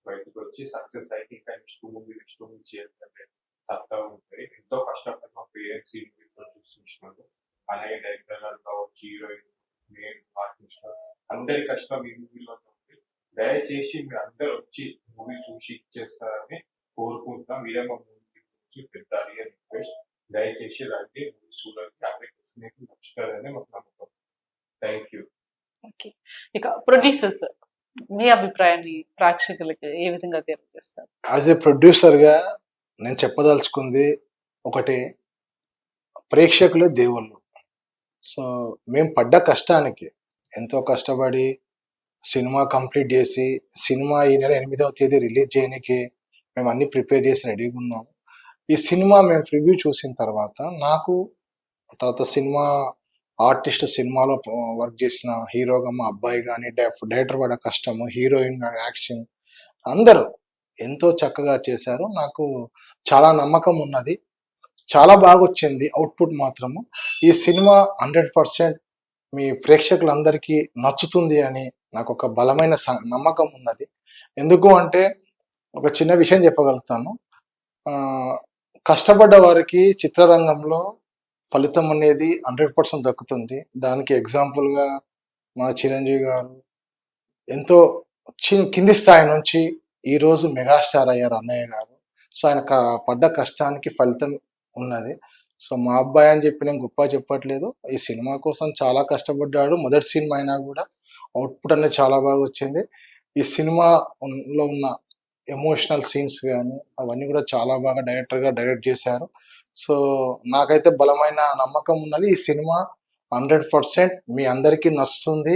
బయటకు వచ్చి సక్సెస్ అయితే ఇంకా నెక్స్ట్ మూవీ చేయాలంటే సత్తా ఉంటుంది. ఎంతో కష్టపడి మా పేరెంట్స్ ఈ మూవీ ప్రొడ్యూస్ చేసినారు. అలాగే డైరెక్టర్ గారు కావచ్చు, హీరోయిన్, మెయిన్ ఆర్టిస్ట్ అందరి కష్టం ఈ మూవీలో ఉంది. దయచేసి మీరు అందరూ వచ్చి మూవీ చూసి ఇచ్చేస్తారని కోరుకుంటున్నాం. మీరే మా మూవీ గురించి పెట్టాలి అని రిక్వెస్ట్. దయచేసి రండి, మూవీ చూడండి, అందరికి నచ్చుతారని మాకు నమ్మకం. Thank you. ఓకే, ఇక ప్రొడ్యూసర్స్ మీ అభిప్రాయాన్ని ప్రేక్షకులకు ఏ విధంగా తెలియజేస్తారు? యాజ్ ఏ ప్రొడ్యూసర్గా నేను చెప్పదలుచుకుంది ఒకటి, ప్రేక్షకులే దేవుళ్ళు. సో మేము పడ్డ కష్టానికి ఎంతో కష్టపడి సినిమా కంప్లీట్ చేసి సినిమా ఈ నెల 8వ తేదీ రిలీజ్ చేయడానికి మేము అన్ని ప్రిపేర్ చేసి రెడీగా ఉన్నాము. ఈ సినిమా మేము ప్రివ్యూ చూసిన తర్వాత తర్వాత సినిమా ఆర్టిస్ట్, సినిమాలో వర్క్ చేసిన హీరోగా మా అబ్బాయి కానీ, డైరెక్టర్ పడ కష్టము, హీరోయిన్ యాక్షన్ అందరూ ఎంతో చక్కగా చేశారు. నాకు చాలా నమ్మకం ఉన్నది. చాలా బాగా వచ్చింది అవుట్పుట్ మాత్రము. ఈ సినిమా 100% మీ ప్రేక్షకులందరికీ నచ్చుతుంది అని నాకు ఒక బలమైన నమ్మకం ఉన్నది. ఎందుకు అంటే ఒక చిన్న విషయం చెప్పగలుగుతాను. కష్టపడ్డ వారికి చిత్రరంగంలో ఫలితం అనేది 100% దక్కుతుంది. దానికి ఎగ్జాంపుల్గా మన చిరంజీవి గారు ఎంతో కింది స్థాయి నుంచి ఈరోజు మెగాస్టార్ అయ్యారు అన్నయ్య గారు. సో ఆయన పడ్డ కష్టానికి ఫలితం ఉన్నది. సో మా అబ్బాయి అని చెప్పి నేను గొప్ప చెప్పట్లేదు. ఈ సినిమా కోసం చాలా కష్టపడ్డాడు. మొదటి సినిమా అయినా కూడా అవుట్పుట్ అనేది చాలా బాగా వచ్చింది. ఈ సినిమాలో ఉన్న ఎమోషనల్ సీన్స్ కానీ అవన్నీ కూడా చాలా బాగా డైరెక్టర్గా డైరెక్ట్ చేశారు. సో నాకైతే బలమైన నమ్మకం ఉన్నది. ఈ సినిమా 100% మీ అందరికీ నచ్చుతుంది.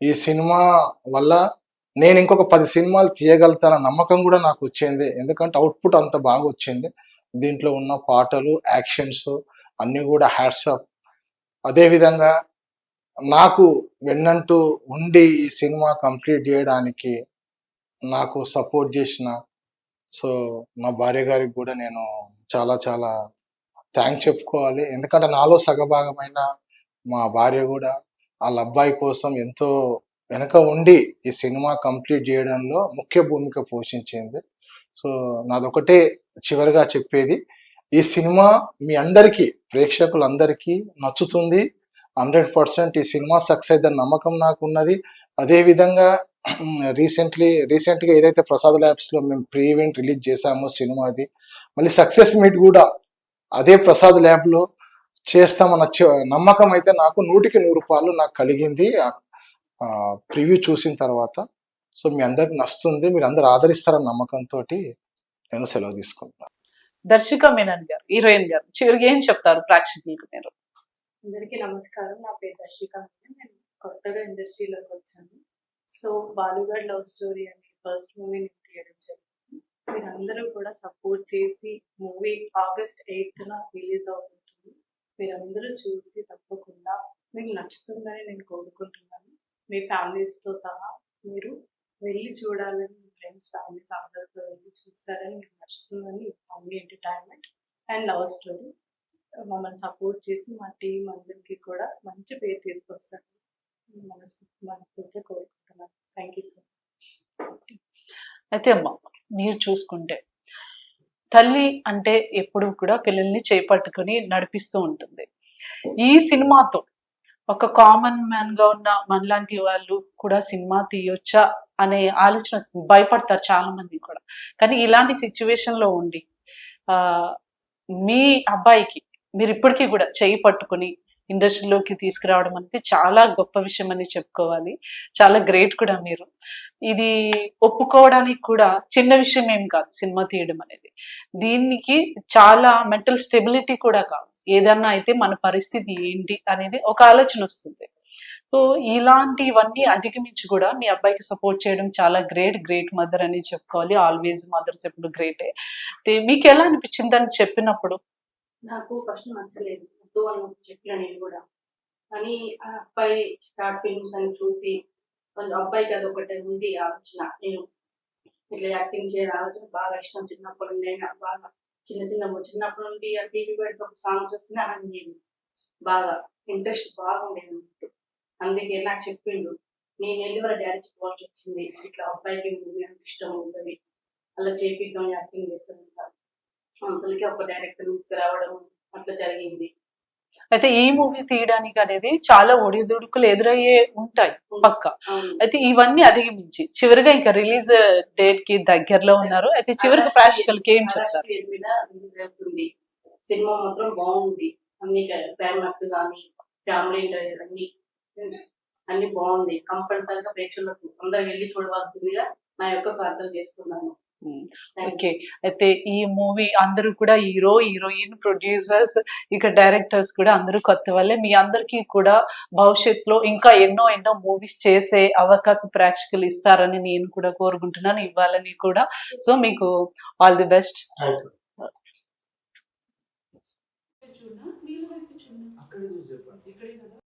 ఈ సినిమా వల్ల నేను ఇంకొక 10 సినిమాలు తీయగలుగుతాన నమ్మకం కూడా నాకు వచ్చింది. ఎందుకంటే అవుట్పుట్ అంత బాగా వచ్చింది. దీంట్లో ఉన్న పాటలు, యాక్షన్స్ అన్నీ కూడా హ్యాట్స్ ఆఫ్. అదేవిధంగా నాకు వెన్నంటూ ఉండి ఈ సినిమా కంప్లీట్ చేయడానికి నాకు సపోర్ట్ చేసిన మా భార్య గారికి కూడా నేను చాలా చాలా థ్యాంక్స్ చెప్పుకోవాలి. ఎందుకంటే నాలో సగభాగమైన మా భార్య కూడా వాళ్ళ అబ్బాయి కోసం ఎంతో వెనక ఉండి ఈ సినిమా కంప్లీట్ చేయడంలో ముఖ్య భూమిక పోషించింది. సో నాదొకటే చివరిగా చెప్పేది, ఈ సినిమా మీ అందరికీ, ప్రేక్షకులందరికీ నచ్చుతుంది. 100% ఈ సినిమా సక్సెస్ అయితే నమ్మకం నాకు ఉన్నది. అదేవిధంగా రీసెంట్గా ఏదైతే ప్రసాద్ ల్యాబ్స్లో మేము ప్రీ ఈవెంట్ రిలీజ్ చేశామో సినిమాది, మళ్ళీ సక్సెస్ మీట్ కూడా అదే ప్రసాద్ ల్యాబ్లో చేస్తామన్న నమ్మకం అయితే నాకు 100కి 100 నాకు కలిగింది ప్రివ్యూ చూసిన తర్వాత. సో మీ అందరికి నచ్చుతుంది, మీరు అందరు ఆదరిస్తారన్న నమ్మకంతో నేను సెలవు తీసుకుంటున్నాను. దర్శిక మీనన్ గారు, హీరోయిన్ గారు, చివరికి ఏం చెప్తారు ప్రేక్షకులకు మీరు? అందరికీ నమస్కారం. నా పేరు దర్శిక. నేను కొత్తగా ఇండస్ట్రీలోకి వచ్చాను. సో బాలుగాడ్ లవ్ స్టోరీ అనే ఫస్ట్ మూవీని తీయడం జరిగింది. మీరందరూ కూడా సపోర్ట్ చేసి మూవీ ఆగస్ట్ 8న రిలీజ్ అవుతుంది. మీరందరూ చూసి తప్పకుండా మీకు నచ్చుతుందని నేను కోరుకుంటున్నాను. మీ ఫ్యామిలీస్తో సహా మీరు వెళ్ళి చూడాలని, మీ ఫ్రెండ్స్, ఫ్యామిలీస్ అందరితో వెళ్ళి చూస్తారని, మీకు నచ్చుతుందని family entertainment and love story మమ్మల్ని సపోర్ట్ చేసి మా టీం అందరికీ కూడా మంచి పేరు తీసుకొస్తారు మనస్ఫూర్తిగా కోరుకుంటున్నాను. Thank you sir. అయితే అమ్మ, మీరు చూసుకుంటే తల్లి అంటే ఎప్పుడు కూడా పిల్లల్ని చేపట్టుకుని నడిపిస్తూ ఉంటుంది. ఈ సినిమాతో ఒక కామన్ మ్యాన్ గా ఉన్న మనలాంటి వాళ్ళు కూడా సినిమా తీయొచ్చా అనే ఆలోచన వస్తుంది. భయపడతారు చాలా మంది కూడా. కానీ ఇలాంటి సిచ్యువేషన్ లో ఉండి మీ అబ్బాయికి మీరు ఇప్పటికీ కూడా చేయి పట్టుకుని ఇండస్ట్రీలోకి తీసుకురావడం అనేది చాలా గొప్ప విషయం అని చెప్పుకోవాలి. చాలా గ్రేట్ కూడా మీరు. ఇది ఒప్పుకోవడానికి కూడా చిన్న విషయం ఏం కాదు సినిమా తీయడం అనేది. దీనికి చాలా మెంటల్ స్టెబిలిటీ కూడా కాదు. ఏదన్నా అయితే మన పరిస్థితి ఏంటి అనేది ఒక ఆలోచన వస్తుంది. సో ఇలాంటివన్నీ అధిగమించి కూడా మీ అబ్బాయికి సపోర్ట్ చేయడం చాలా గ్రేట్ మదర్ అని చెప్పుకోవాలి. ఆల్వేస్ మదర్స్ ఎప్పుడు గ్రేటే. మీకు ఎలా అనిపించింది అని చెప్పినప్పుడు? నాకు ఫస్ట్ నచ్చలేదు, వద్దు అని చెప్పిన నేను కూడా. కానీ ఆ అబ్బాయి షార్ట్ ఫిల్మ్స్ అని చూసి కొంచెం అబ్బాయికి అదొకటి ఉంది ఆలోచన. నేను ఇట్లా యాక్టింగ్ చేయాలి ఆలోచన బాగా ఇష్టం. చిన్నప్పటి నుండి అయినా బాగా చిన్నప్పటి నుండి ఆ టీవీ బయట ఒక సాంగ్స్ వస్తుంది అని నేను బాగా ఇంట్రెస్ట్ బాగుండేది. అందుకే నాకు చెప్పిండు. నేను వెళ్ళి వాళ్ళ డాడీ చెప్పుకోవాల్సి వచ్చింది, ఇట్లా అబ్బాయికి మూవీ అంటే ఇష్టం ఉంటుంది, అలా చేపిద్దాం యాక్టింగ్ చేస్తాను. అసలుకి ఒక డైరెక్టర్ తీసుకురావడం అట్లా జరిగింది. అయితే ఈ మూవీ తీయడానికి అనేది చాలా ఒడిదుడుకులు ఎదురయ్యే ఉంటాయి పక్క. అవును. అయితే ఇవన్నీ అధిగమించి చివరిగా ఇంకా రిలీజ్ డేట్ కి దగ్గరలో ఉన్నారు. అయితే చివరికి ప్రేక్షకులకి ఏం చెప్తారు? ఆగస్టు 7 మీద రిలీజ్ అవుతుంది. సినిమా మాత్రం బాగుంది. అన్ని క్లైమాక్స్ కానీ ఫ్యామిలీ అన్ని బాగుంది. కంపల్సరిగా ప్రేక్షకులకు అందరు వెళ్ళి చూడవలసిందిగా నా యొక్క ప్రార్థన చేసుకున్నాను. ఓకే. అయితే ఈ మూవీ అందరూ కూడా హీరో హీరోయిన్ ప్రొడ్యూసర్స్ ఇక డైరెక్టర్స్ కూడా అందరూ కొత్త వాళ్ళే. మీ అందరికీ కూడా భవిష్యత్తులో ఇంకా ఎన్నో మూవీస్ చేసే అవకాశం ప్రేక్షకులు ఇస్తారని నేను కూడా కోరుకుంటున్నాను, ఇవ్వాలని కూడా. సో మీకు all the best. Thank you.